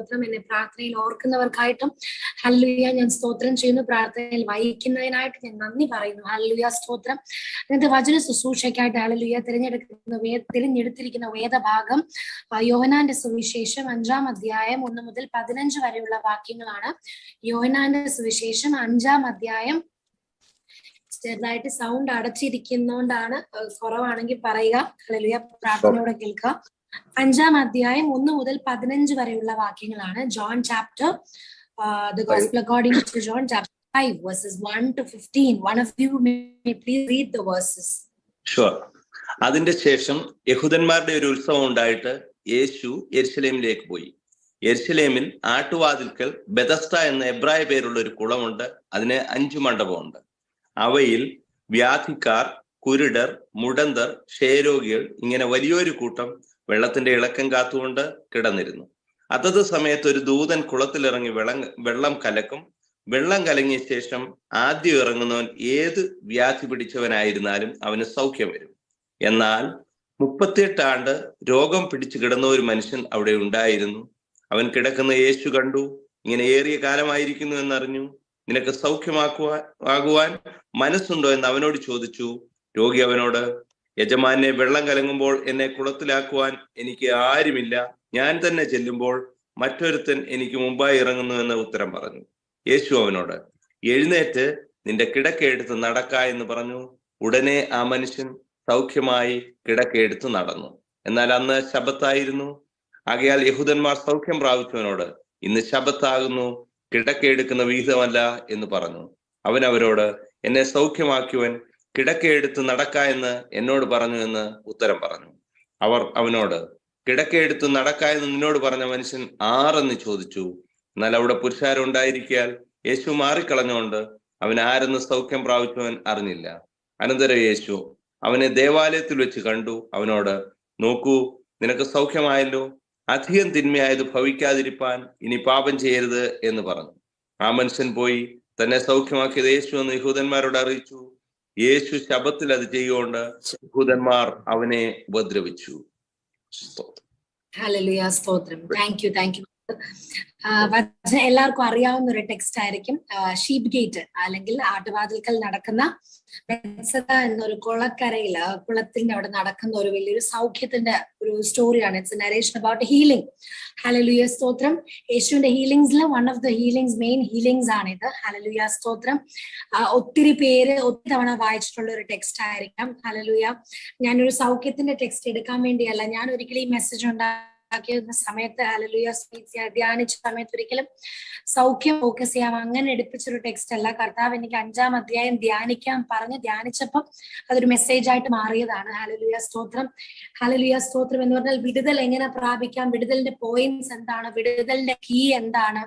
സ്തോത്രം. എന്നെ പ്രാർത്ഥനയിൽ ഓർക്കുന്നവർക്കായിട്ടും ഹല്ലേലൂയ ഞാൻ സ്തോത്രം ചെയ്യുന്നു. പ്രാർത്ഥനയിൽ വഹിക്കുന്നതിനായിട്ട് ഞാൻ നന്ദി പറയുന്നു. ഹല്ലേലൂയ സ്തോത്രം. ഇന്നത്തെ വചന ശുശ്രൂഷയ്ക്കായിട്ട് ഹല്ലേലൂയ തിരഞ്ഞെടുത്തിരിക്കുന്ന വേദഭാഗം യോഹന്നാന്റെ സുവിശേഷം 5-ാം അധ്യായം 1 മുതൽ 15 വരെയുള്ള വാക്യങ്ങളാണ്. യോഹന്നാന്റെ സുവിശേഷം 5-ാം അധ്യായം, ചെറുതായിട്ട് സൗണ്ട് അടച്ചിരിക്കുന്നോണ്ടാണ്, കുറവാണെങ്കിൽ പറയുക. ഹല്ലേലൂയ, പ്രാർത്ഥനയോടെ കേൾക്കുക. 5-ാം അധ്യായം 1 മുതൽ 15 വരെയുള്ള വാക്യങ്ങളാണ്. John chapter the gospel according to John chapter 5 verses 1 to 15. One of you may please read the verses. Sure. അതിന്റെ ശേഷം യഹൂദന്മാരുടെ ഒരു ഉത്സവം ഉണ്ടായിട്ട് യേശു യെരുശലേമിലേക്ക് പോയി. യെരുശലേമിൽ ആട്ടുവാതിൽക്കൽ ബെതസ്ത എന്ന എബ്രായ പേരുള്ള ഒരു കുളമുണ്ട്. അതിന് 5 മണ്ഡപമുണ്ട്. അവയിൽ വ്യാധിക്കാർ, കുരുടർ, മുടന്തർ, ക്ഷയരോഗികൾ ഇങ്ങനെ വലിയൊരു കൂട്ടം വെള്ളത്തിന്റെ ഇളക്കം കാത്തുകൊണ്ട് കിടന്നിരുന്നു. അതത് സമയത്ത് ഒരു ദൂതൻ കുളത്തിലിറങ്ങി വെള്ളം കലക്കും. വെള്ളം കലങ്ങിയ ശേഷം ആദ്യം ഇറങ്ങുന്നവൻ ഏത് വ്യാധി പിടിച്ചവനായിരുന്നാലും അവന് സൗഖ്യം വരും. എന്നാൽ 38 ആണ്ട് രോഗം പിടിച്ചു കിടന്ന ഒരു മനുഷ്യൻ അവിടെ ഉണ്ടായിരുന്നു. അവൻ കിടക്കുന്ന യേശു കണ്ടു. ഇങ്ങനെ ഏറിയ കാലമായിരിക്കുന്നു എന്നറിഞ്ഞു. നിനക്ക് സൗഖ്യമാകുവാൻ മനസ്സുണ്ടോ എന്ന് അവനോട് ചോദിച്ചു. രോഗി അവനോട്, യജമാനെ, വെള്ളം കലങ്ങുമ്പോൾ എന്നെ കുളത്തിലാക്കുവാൻ എനിക്ക് ആരുമില്ല. ഞാൻ തന്നെ ചെല്ലുമ്പോൾ മറ്റൊരുത്തൻ എനിക്ക് മുമ്പായി ഇറങ്ങുന്നു എന്ന് ഉത്തരം പറഞ്ഞു. യേശു അവനോട്, എഴുന്നേറ്റ് നിന്റെ കിടക്കയെടുത്ത് നടക്ക എന്ന് പറഞ്ഞു. ഉടനെ ആ മനുഷ്യൻ സൗഖ്യമായി കിടക്കയെടുത്ത് നടന്നു. എന്നാൽ അന്ന് ശബ്ബത്തായിരുന്നു. ആകയാൽ യഹൂദന്മാർ സൗഖ്യം പ്രാപിച്ചവനോട്, ഇന്ന് ശബ്ബത്താകുന്നു, കിടക്കയെടുക്കുന്ന വിഹിതമല്ല എന്ന് പറഞ്ഞു. അവൻ അവരോട്, എന്നെ സൗഖ്യമാക്കിയവൻ കിടക്കയെടുത്ത് നടക്ക എന്ന് എന്നോട് പറഞ്ഞു എന്ന് ഉത്തരം പറഞ്ഞു. അവർ അവനോട്, കിടക്കയെടുത്ത് നടക്ക എന്ന് നിന്നോട് പറഞ്ഞ മനുഷ്യൻ ആരെന്ന് ചോദിച്ചു. എന്നാൽ അവിടെ പുരുഷാരുണ്ടായിരിക്കാൽ യേശു മാറിക്കളഞ്ഞുകൊണ്ട് അവൻ ആരെന്ന് സൗഖ്യം പ്രാപിച്ചവൻ അറിഞ്ഞില്ല. അനന്തരം യേശു അവനെ ദേവാലയത്തിൽ വെച്ച് കണ്ടു. അവനോട്, നോക്കൂ, നിനക്ക് സൗഖ്യമായല്ലോ. അധികം തിന്മയായത് ഭവിക്കാതിരിപ്പാൻ ഇനി പാപം ചെയ്യരുത് എന്ന് പറഞ്ഞു. ആ മനുഷ്യൻ പോയി തന്നെ സൗഖ്യമാക്കിയത് യേശു എന്ന് യഹൂദന്മാരോട് അറിയിച്ചു. യേശു ശബ്ബത്തിൽ അത് ചെയ്യുകൊണ്ട് യഹൂദന്മാർ അവനെ ഉപദ്രവിച്ചു. ഹല്ലേലൂയ, സ്തോത്രം. Thank you. എല്ലാവർക്കും അറിയാവുന്ന ഒരു ടെക്സ്റ്റ് ആയിരിക്കും. ഷീപ്പ് ഗേറ്റ് അല്ലെങ്കിൽ ആട്ടുവാതിൽക്കൽ നടക്കുന്ന ബെത്സദ എന്നൊരു കുളക്കരയില്, കുളത്തിന്റെ അവിടെ നടക്കുന്ന ഒരു വലിയൊരു സൗഖ്യത്തിന്റെ ഒരു സ്റ്റോറിയാണ്. It's a narration about healing. ഹല്ലേലൂയ, സ്തോത്രം. യേശുവിന്റെ ഹീലിംഗ്സിൽ one of the healings, main healings ആണിത്. ഹല്ലേലൂയ, സ്തോത്രം. ഒത്തിരി പേര് ഒത്തിരി തവണ വായിച്ചിട്ടുള്ള ഒരു ടെക്സ്റ്റ് ആയിരിക്കാം. ഹല്ലേലൂയ. ഞാനൊരു സൗഖ്യത്തിന്റെ ടെക്സ്റ്റ് എടുക്കാൻ വേണ്ടിയല്ല, ഞാൻ ഒരിക്കലും ഈ മെസ്സേജ് സമയത്ത് ഹല്ലേലൂയ ധ്യാനിച്ച സമയത്ത് ഒരിക്കലും സൗഖ്യം ഫോക്കസ് ചെയ്യാം അങ്ങനെ എടുപ്പിച്ചൊരു ടെക്സ്റ്റ് അല്ല. കർത്താവ് എനിക്ക് 5-ാം അധ്യായം ധ്യാനിക്കാൻ പറഞ്ഞ് ധ്യാനിച്ചപ്പം അതൊരു മെസ്സേജ് ആയിട്ട് മാറിയതാണ്. ഹല്ലേലൂയ, സ്തോത്രം. ഹല്ലേലൂയ, സ്തോത്രം എന്ന് പറഞ്ഞാൽ വിടുതൽ എങ്ങനെ പ്രാപിക്കാം, വിടുതലിന്റെ പോയിന്റ്സ് എന്താണ്, വിടുതലിന്റെ കീ എന്താണ്,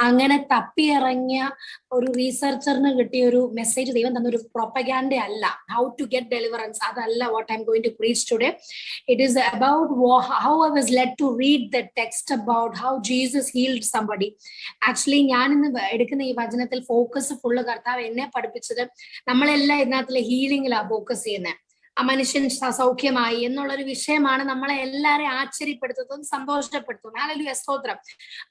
അങ്ങനെ തപ്പിയിറങ്ങിയ ഒരു റീസർച്ചറിന് കിട്ടിയ ഒരു മെസ്സേജ്, ദൈവം തന്നൊരു പ്രൊപ്പഗാൻഡ അല്ല. ഹൗ ടു ഗെറ്റ് ഡെലിവറൻസ്, അതല്ല what I'm going to preach today. It is about how I was led to read the text about how Jesus healed somebody. Actually ഞാൻ ഇന്ന് എടുക്കുന്ന ഈ വചനത്തിൽ ഫോക്കസ് ഫുള്ള് കർത്താവ് എന്നെ പഠിപ്പിച്ചത്, നമ്മളെല്ലാം ഇതിനകത്തുള്ള ഹീലിംഗിലാണ് ഫോക്കസ് ചെയ്യുന്നത്. ആ മനുഷ്യൻ സൗഖ്യമായി എന്നുള്ളൊരു വിഷയമാണ് നമ്മളെ എല്ലാരെയും ആശ്ചര്യപ്പെടുത്തുന്നതും സന്തോഷപ്പെടുത്തുന്നതും. ഹല്ലേലൂയ, സ്തോത്രം.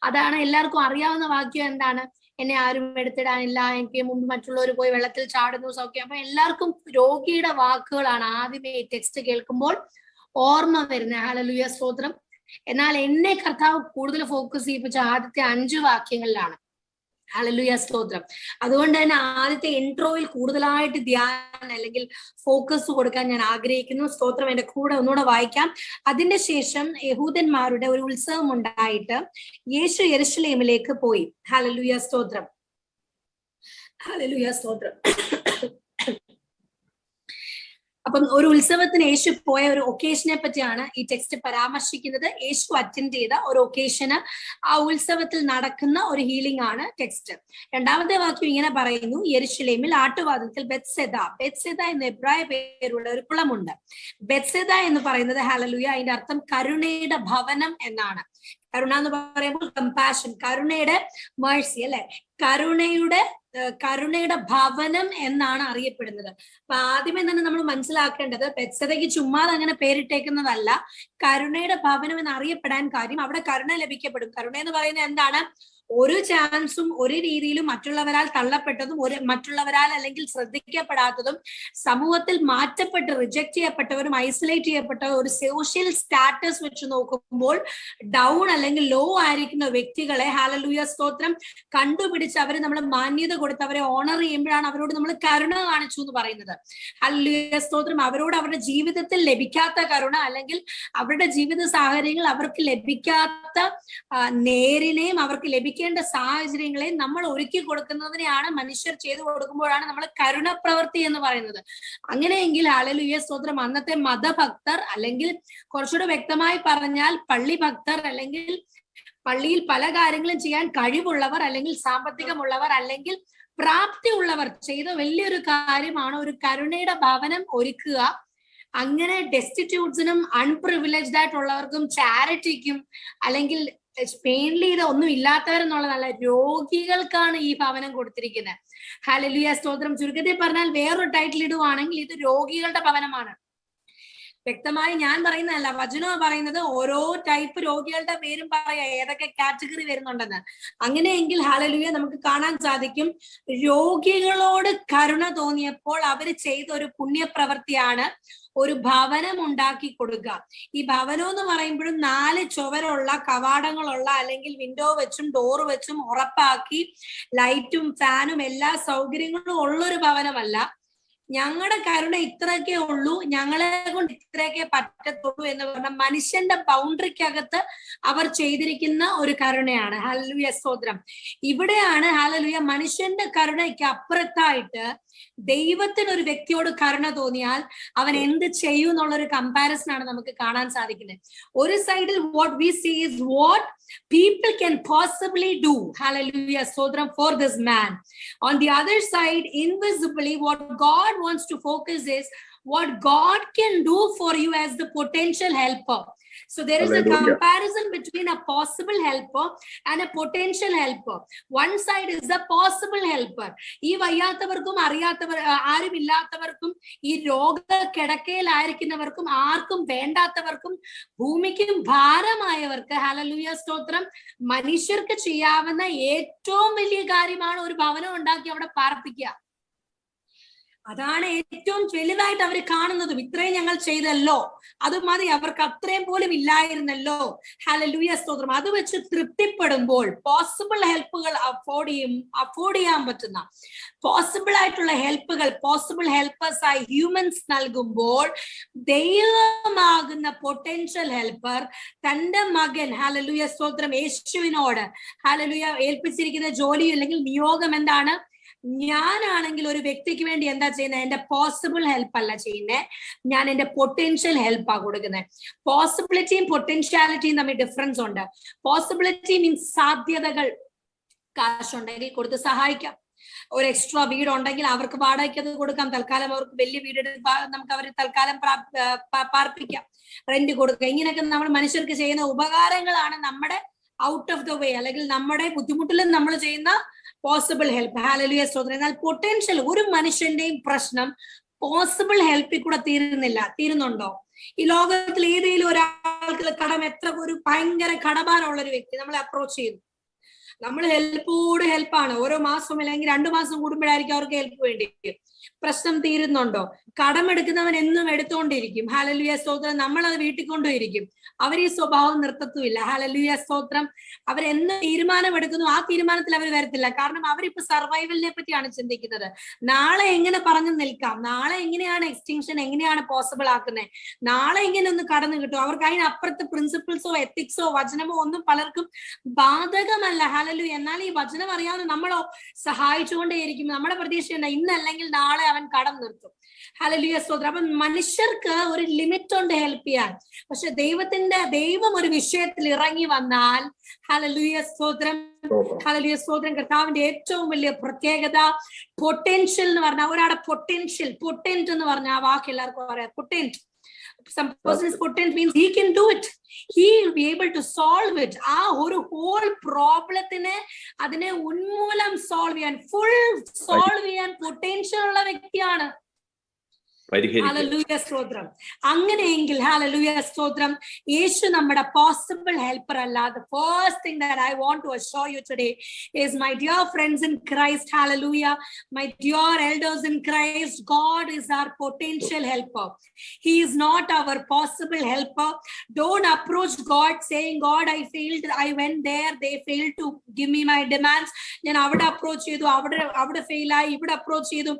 അതാണ് എല്ലാവർക്കും അറിയാവുന്ന വാക്യം. എന്താണ്? എന്നെ ആരും എടുത്തിടാനില്ല, എനിക്ക് മുമ്പ് മറ്റുള്ളവർ പോയി വെള്ളത്തിൽ ചാടുന്നു, സൗഖ്യം. അപ്പൊ എല്ലാവർക്കും രോഗിയുടെ വാക്കുകളാണ് ആദ്യമേ ഈ ടെക്സ്റ്റ് കേൾക്കുമ്പോൾ ഓർമ്മ വരുന്നത്. ഹല്ലേലൂയ, സ്തോത്രം. എന്നാൽ എന്നെ കർത്താവ് കൂടുതൽ ഫോക്കസ് ചെയ്യിപ്പിച്ച ആദ്യത്തെ 5 വാക്യങ്ങളിലാണ്. ഹല്ലേലൂയ, സ്തോത്രം. അതുകൊണ്ട് തന്നെ ആദ്യത്തെ ഇൻട്രോയിൽ കൂടുതലായിട്ട് ധ്യാനം അല്ലെങ്കിൽ ഫോക്കസ് കൊടുക്കാൻ ഞാൻ ആഗ്രഹിക്കുന്നു. സ്തോത്രം. എന്റെ കൂടെ ഒന്നുകൂടെ വായിക്കാം. അതിന്റെ ശേഷം യഹൂദന്മാരുടെ ഒരു ഉത്സവം ഉണ്ടായിട്ട് യേശു യെരുശലേമിലേക്ക് പോയി. ഹല്ലേലൂയ, സ്തോത്രം. ഹല്ലേലൂയ, സ്തോത്രം. അപ്പം ഒരു ഉത്സവത്തിന് യേശു പോയ ഒരു ഒക്കേഷനെ പറ്റിയാണ് ഈ ടെക്സ്റ്റ് പരാമർശിക്കുന്നത്. യേശു അറ്റൻഡ് ചെയ്ത ഒരു ഒക്കേഷന്, ആ ഉത്സവത്തിൽ നടക്കുന്ന ഒരു ഹീലിംഗ് ആണ് ടെക്സ്റ്റ്. 2-ാമത്തെ വാക്യം ഇങ്ങനെ പറയുന്നു, യെരുശലേമിൽ ആട്ടുവാതിൽക്കൽ ബെത്സദ എന്ന എബ്രായ പേരുള്ള ഒരു കുളമുണ്ട്. ബെത്സദ എന്ന് പറയുന്നത്, ഹല്ലേലൂയ, അതിന്റെ അർത്ഥം കരുണയുടെ ഭവനം എന്നാണ്. കരുണ എന്ന് പറയുമ്പോൾ കമ്പാഷൻ, കരുണയുടെ മേഴ്സി അല്ലെ, കരുണയുടെ കരുണയുടെ ഭവനം എന്നാണ് അറിയപ്പെടുന്നത്. അപ്പൊ ആദ്യമേ തന്നെ നമ്മൾ മനസ്സിലാക്കേണ്ടത് ബെത്സദയ്ക്ക് ചുമ്മാതെ അങ്ങനെ പേരിട്ടേക്കുന്നതല്ല. കരുണയുടെ ഭവനം എന്ന് അറിയപ്പെടാൻ കാര്യം അവിടെ കരുണ ലഭിക്കപ്പെടും. കരുണ എന്ന് പറയുന്നത് എന്താണ്? ഒരു ചാൻസും ഒരു രീതിയിലും മറ്റുള്ളവരാൽ തള്ളപ്പെട്ടതും മറ്റുള്ളവരാൽ അല്ലെങ്കിൽ ശ്രദ്ധിക്കപ്പെടാത്തതും സമൂഹത്തിൽ മാറ്റപ്പെട്ട് റിജക്ട് ചെയ്യപ്പെട്ടവരും ഐസൊലേറ്റ് ചെയ്യപ്പെട്ട ഒരു സോഷ്യൽ സ്റ്റാറ്റസ് വെച്ച് നോക്കുമ്പോൾ ഡൗൺ അല്ലെങ്കിൽ ലോ ആയിരിക്കുന്ന വ്യക്തികളെ ഹല്ലേലൂയ സ്തോത്രം കണ്ടുപിടിച്ച് അവരെ നമ്മൾ മാന്യത കൊടുത്ത് അവരെ ഓണർ ചെയ്യുമ്പോഴാണ് അവരോട് നമ്മൾ കരുണ കാണിച്ചു എന്ന് പറയുന്നത്. ഹല്ലേലൂയ സ്തോത്രം. അവരോട് അവരുടെ ജീവിതത്തിൽ ലഭിക്കാത്ത കരുണ അല്ലെങ്കിൽ അവരുടെ ജീവിത സാഹചര്യങ്ങൾ അവർക്ക് ലഭിക്കാത്ത നേരിനെയും അവർക്ക് ലഭിക്കേണ്ട സാഹചര്യങ്ങളെയും നമ്മൾ ഒരുക്കി കൊടുക്കുന്നതിനെയാണ് മനുഷ്യർ ചെയ്തു കൊടുക്കുമ്പോഴാണ് നമ്മൾ കരുണ പ്രവൃത്തി എന്ന് പറയുന്നത്. അങ്ങനെയെങ്കിൽ ഹല്ലേലൂയ സ്തോത്രം അന്നത്തെ മതഭക്തർ അല്ലെങ്കിൽ കുറച്ചുകൂടെ വ്യക്തമായി പറഞ്ഞാൽ പള്ളി ഭക്തർ അല്ലെങ്കിൽ പള്ളിയിൽ പല കാര്യങ്ങളും ചെയ്യാൻ കഴിവുള്ളവർ അല്ലെങ്കിൽ സാമ്പത്തികമുള്ളവർ അല്ലെങ്കിൽ പ്രാപ്തിയുള്ളവർ ചെയ്ത വലിയൊരു കാര്യമാണ് ഒരു കരുണയുടെ ഭവനം ഒരുക്കുക. അങ്ങനെ ഡെസ്റ്റിറ്റ്യൂട്ട്സിനും അൺപ്രിവിലേജ്ഡ് ആയിട്ടുള്ളവർക്കും ചാരിറ്റിക്കും അല്ലെങ്കിൽ മെയിൻലി ഇത് ഒന്നും ഇല്ലാത്തവരെന്നുള്ളതല്ല, രോഗികൾക്കാണ് ഈ ഭവനം കൊടുത്തിരിക്കുന്നത്. ഹല്ലേലൂയ സ്തോത്രം. ചുരുക്കത്തിൽ പറഞ്ഞാൽ വേറൊരു ടൈറ്റിൽ ഇടുവാണെങ്കിൽ ഇത് രോഗികളുടെ ഭവനമാണ്. വ്യക്തമായി ഞാൻ പറയുന്നതല്ല, വചനം പറയുന്നത് ഓരോ ടൈപ്പ് രോഗികളുടെ പേരും പറയാ, ഏതൊക്കെ കാറ്റഗറി വരുന്നുണ്ടെന്ന്. അങ്ങനെയെങ്കിൽ ഹല്ലേലൂയ നമുക്ക് കാണാൻ സാധിക്കും രോഗികളോട് കരുണ തോന്നിയപ്പോൾ അവര് ചെയ്ത ഒരു പുണ്യപ്രവൃത്തിയാണ് ഒരു ഭവനം ഉണ്ടാക്കി കൊടുക്കുക. ഈ ഭവനം എന്ന് പറയുമ്പോഴും 4 ചുവരുള്ള കവാടങ്ങളുള്ള അല്ലെങ്കിൽ വിൻഡോ വെച്ചും ഡോർ വെച്ചും ഉറപ്പാക്കി ലൈറ്റും ഫാനും എല്ലാ സൗകര്യങ്ങളും ഉള്ളൊരു ഭവനമല്ല. ഞങ്ങളുടെ കരുണ ഇത്രയൊക്കെ ഉള്ളൂ, ഞങ്ങളെ കൊണ്ട് ഇത്രയൊക്കെ പറ്റത്തുള്ളൂ എന്ന് പറഞ്ഞ മനുഷ്യന്റെ ബൗണ്ടറിക്കകത്ത് അവർ ചെയ്തിരിക്കുന്ന ഒരു കരുണയാണ്. ഹല്ലേലൂയ സ്തോത്രം. ഇവിടെയാണ് ഹല്ലേലൂയ മനുഷ്യന്റെ കരുണയ്ക്ക് അപ്പുറത്തായിട്ട് ദൈവത്തിന് ഒരു വ്യക്തിയോട് കരുണ തോന്നിയാൽ അവൻ എന്ത് ചെയ്യും എന്നുള്ളൊരു കമ്പാരിസൺ ആണ് നമുക്ക് കാണാൻ സാധിക്കുന്നത്. ഒരു സൈഡിൽ what we see is what people can possibly do, hallelujah stotram, for this man. On the other side, invisibly what God wants to focus is what God can do for you as the potential helper. So there is a comparison between a possible helper and a potential helper. One side is the possible helper. ഈ വയ്യാത്തവർക്കും ആരും ഇല്ലാത്തവർക്കും ഈ രോഗ കിടക്കയിലായിരിക്കുന്നവർക്കും ആർക്കും വേണ്ടാത്തവർക്കും ഭൂമിക്കും ഭാരമായവർക്ക് hallelujah സ്തോത്രം മനുഷ്യർക്ക് ചെയ്യാവുന്ന ഏറ്റവും വലിയ കാര്യമാണ് ഒരു ഭവനം ഉണ്ടാക്കി അവിടെ പാർപ്പിക്കുക. അതാണ് ഏറ്റവും വലുതായിട്ട് അവർ കാണുന്നതും. ഇത്രയും ഞങ്ങൾ ചെയ്തല്ലോ, അത് മതി, അവർക്ക് അത്രയും പോലും ഇല്ലായിരുന്നല്ലോ. ഹല്ലേലൂയ സ്തോത്രം. അത് വെച്ച് തൃപ്തിപ്പെടുമ്പോൾ പോസിബിൾ ഹെൽപ്പുകൾ അഫോർഡ് ചെയ്യാൻ പറ്റുന്ന പോസിബിൾ ആയിട്ടുള്ള ഹെൽപ്പുകൾ പോസിബിൾ ഹെൽപ്പേഴ്സായി ഹ്യൂമൻസ് നൽകുമ്പോൾ ദൈവമാകുന്ന പൊട്ടൻഷ്യൽ ഹെൽപ്പർ തന്റെ മകൻ ഹല്ലേലൂയ സ്തോത്രം യേശുവിനോട് ഹല്ലേലൂയ ഏൽപ്പിച്ചിരിക്കുന്ന ജോലി അല്ലെങ്കിൽ നിയോഗം എന്താണ്? ഞാനാണെങ്കിൽ ഒരു വ്യക്തിക്ക് വേണ്ടി എന്താ ചെയ്യുന്നത്? എന്റെ പോസിബിൾ ഹെൽപ്പ് അല്ല ചെയ്യുന്നത്, ഞാൻ എന്റെ പൊട്ടൻഷ്യൽ ഹെൽപ്പാ കൊടുക്കുന്നത്. പോസിബിലിറ്റിയും പൊട്ടൻഷ്യാലിറ്റിയും തമ്മിൽ ഡിഫറൻസ് ഉണ്ട്. പോസിബിലിറ്റി മീൻസ് സാധ്യതകൾ. കാശുണ്ടെങ്കിൽ കൊടുത്ത് സഹായിക്കാം. ഒരു എക്സ്ട്രാ വീടുണ്ടെങ്കിൽ അവർക്ക് വാടകയ്ക്ക് അത് കൊടുക്കാം. തൽക്കാലം അവർക്ക് വലിയ വീട് നമുക്ക് അവർ തൽക്കാലം പാർപ്പിക്കാം, റെന്റ് കൊടുക്കുക. ഇങ്ങനെയൊക്കെ നമ്മൾ മനുഷ്യർക്ക് ചെയ്യുന്ന ഉപകാരങ്ങളാണ് നമ്മുടെ ഔട്ട് ഓഫ് ദ വേ അല്ലെങ്കിൽ നമ്മുടെ ബുദ്ധിമുട്ടിലും നമ്മൾ ചെയ്യുന്ന പോസിബിൾ ഹെൽപ്പ്. ഹല്ലേലൂയ സ്തോത്രം. എന്നാൽ പൊട്ടൻഷ്യൽ ഒരു മനുഷ്യന്റെയും പ്രശ്നം പോസിബിൾ ഹെൽപ്പിൽ കൂടെ തീരുന്നുണ്ടോ? ഈ ലോകത്തിൽ ഏതെങ്കിലും ഒരാൾക്ക് കടം എത്ര ഒരു ഭയങ്കര കടഭാരമുള്ള ഒരു വ്യക്തി നമ്മളെ അപ്രോച്ച് ചെയ്യുന്നു, നമ്മൾ ഹെൽപ്പാണ്. ഓരോ മാസം അല്ലെങ്കിൽ 2 മാസം കൂടുമ്പോഴായിരിക്കും അവർക്ക് ഹെൽപ്പ് വേണ്ടി. പ്രശ്നം തീരുന്നുണ്ടോ? കടമെടുക്കുന്നവൻ എന്നും എടുത്തുകൊണ്ടിരിക്കും. ഹല്ലേലൂയ സ്തോത്രം. നമ്മളത് വീട്ടിൽ കൊണ്ടുപോയിരിക്കും. അവർ ഈ സ്വഭാവം നിർത്തത്തുമില്ല. ഹല്ലേലൂയ സ്തോത്രം. അവരെന്ന് തീരുമാനം എടുക്കുന്നു ആ തീരുമാനത്തിൽ അവർ വരത്തില്ല. കാരണം അവരിപ്പോ സർവൈവലിനെ പറ്റിയാണ് ചിന്തിക്കുന്നത്. നാളെ എങ്ങനെ പറഞ്ഞു നിൽക്കാം, നാളെ എങ്ങനെയാണ് എക്സ്റ്റിങ്ഷൻ എങ്ങനെയാണ് പോസിബിൾ ആക്കുന്നത്, നാളെ എങ്ങനെ ഒന്ന് കടന്നു കിട്ടും. അവർക്ക് അതിനപ്പുറത്ത് പ്രിൻസിപ്പിൾസോ എത്തിക്സോ വചനമോ ഒന്നും പലർക്കും ബാധകമല്ല. ഹല്ലേലൂയ. എന്നാൽ ഈ വചനം അറിയാവുന്ന നമ്മളോ സഹായിച്ചുകൊണ്ടേയിരിക്കും. നമ്മുടെ പ്രതീക്ഷ എന്താ? ഇന്നല്ലെങ്കിൽ നാളെ അവൻ കടം നിർത്തും. ഹല്ലേലൂയ സ്തോത്രം. അപ്പൊ മനുഷ്യർക്ക് ഒരു ലിമിറ്റ് ഉണ്ട് ഹെൽപ്പ് ചെയ്യാൻ. പക്ഷെ ദൈവം ഒരു വിഷയത്തിൽ ഇറങ്ങി വന്നാൽ ഹല്ലേലൂയ സ്തോത്രം, ഹല്ലേലൂയ സ്തോത്രം. കർത്താവിന്റെ ഏറ്റവും വലിയ പ്രത്യേകത പൊട്ടൻഷ്യൽ എന്ന് പറഞ്ഞാൽ ഒരാളുടെ പൊട്ടൻഷ്യൽ, പൊട്ടന്റ് എന്ന് പറഞ്ഞ ആ വാക്ക് എല്ലാവർക്കും പറയാം. Potent Some person is potent means he can do it. He will be able to solve it. ആ ഒരു whole പ്രോബ്ലത്തിനെ അതിനെ ഉന്മൂലം സോൾവ് ചെയ്യാൻ, ഫുൾ സോൾവ് ചെയ്യാൻ പൊട്ടൻഷ്യൽ ഉള്ള വ്യക്തിയാണ്. ഹല്ലേലൂയ സ്തോത്രം. അങ്ങനെയെങ്കിൽ ഹല്ലേലൂയ സ്തോത്രം, യേശു നമ്മുടെ പോസിബിൾ ഹെൽപ്പർ അല്ല. The first thing that I want to assure you today is, my dear friends in Christ, hallelujah, my dear elders in Christ, God is our potential helper. He is not our possible helper. Don't approach God saying, God, I failed, I went there, they failed to give me my demands. ഞാൻ അവിടെ approach ചെയ്തു, അവിടെ fail ആയി, ഇവിടെ approach ചെയ്തു.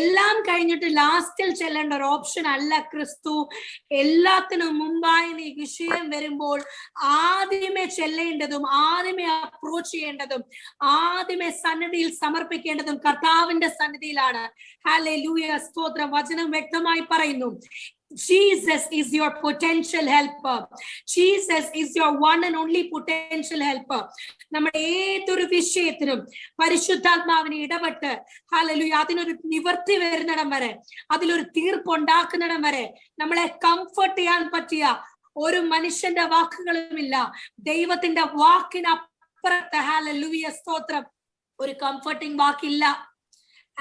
എല്ലാം കഴിഞ്ഞിട്ട് ലാസ്റ്റിൽ ഒരു ഓപ്ഷൻ അല്ല ക്രിസ്തു. എല്ലാത്തിനും മുമ്പായി നീ വിഷയം വരുമ്പോൾ ആദ്യമേ ചെല്ലേണ്ടതും ആദ്യമേ അപ്രോച്ച് ചെയ്യേണ്ടതും ആദ്യമേ സന്നിധിയിൽ സമർപ്പിക്കേണ്ടതും കർത്താവിന്റെ സന്നിധിയിലാണ്. ഹല്ലേലൂയ സ്തോത്രം. വചനം വ്യക്തമായി പറയുന്നു, Jesus is your potential helper. Jesus is your one and only potential helper. നമ്മുടെ ഏതൊരു വിഷയത്തിനും പരിശുദ്ധാത്മാവിനെ ഇടപെട്ട് ഹല്ലേലൂയ അതിനൊരു നിവർത്തി വരുന്നിടം വരെ, അതിലൊരു തീർപ്പുണ്ടാക്കുന്നിടം വരെ നമ്മളെ കംഫർട്ട് ചെയ്യാൻ പറ്റിയ ഒരു മനുഷ്യന്റെ വാക്കുകളുമില്ല. ദൈവത്തിന്റെ വാക്കിനപ്പുറത്ത് ഹല്ലേലൂയ സ്തോത്രം ഒരു കംഫർട്ടിംഗ് വാക്കില്ല.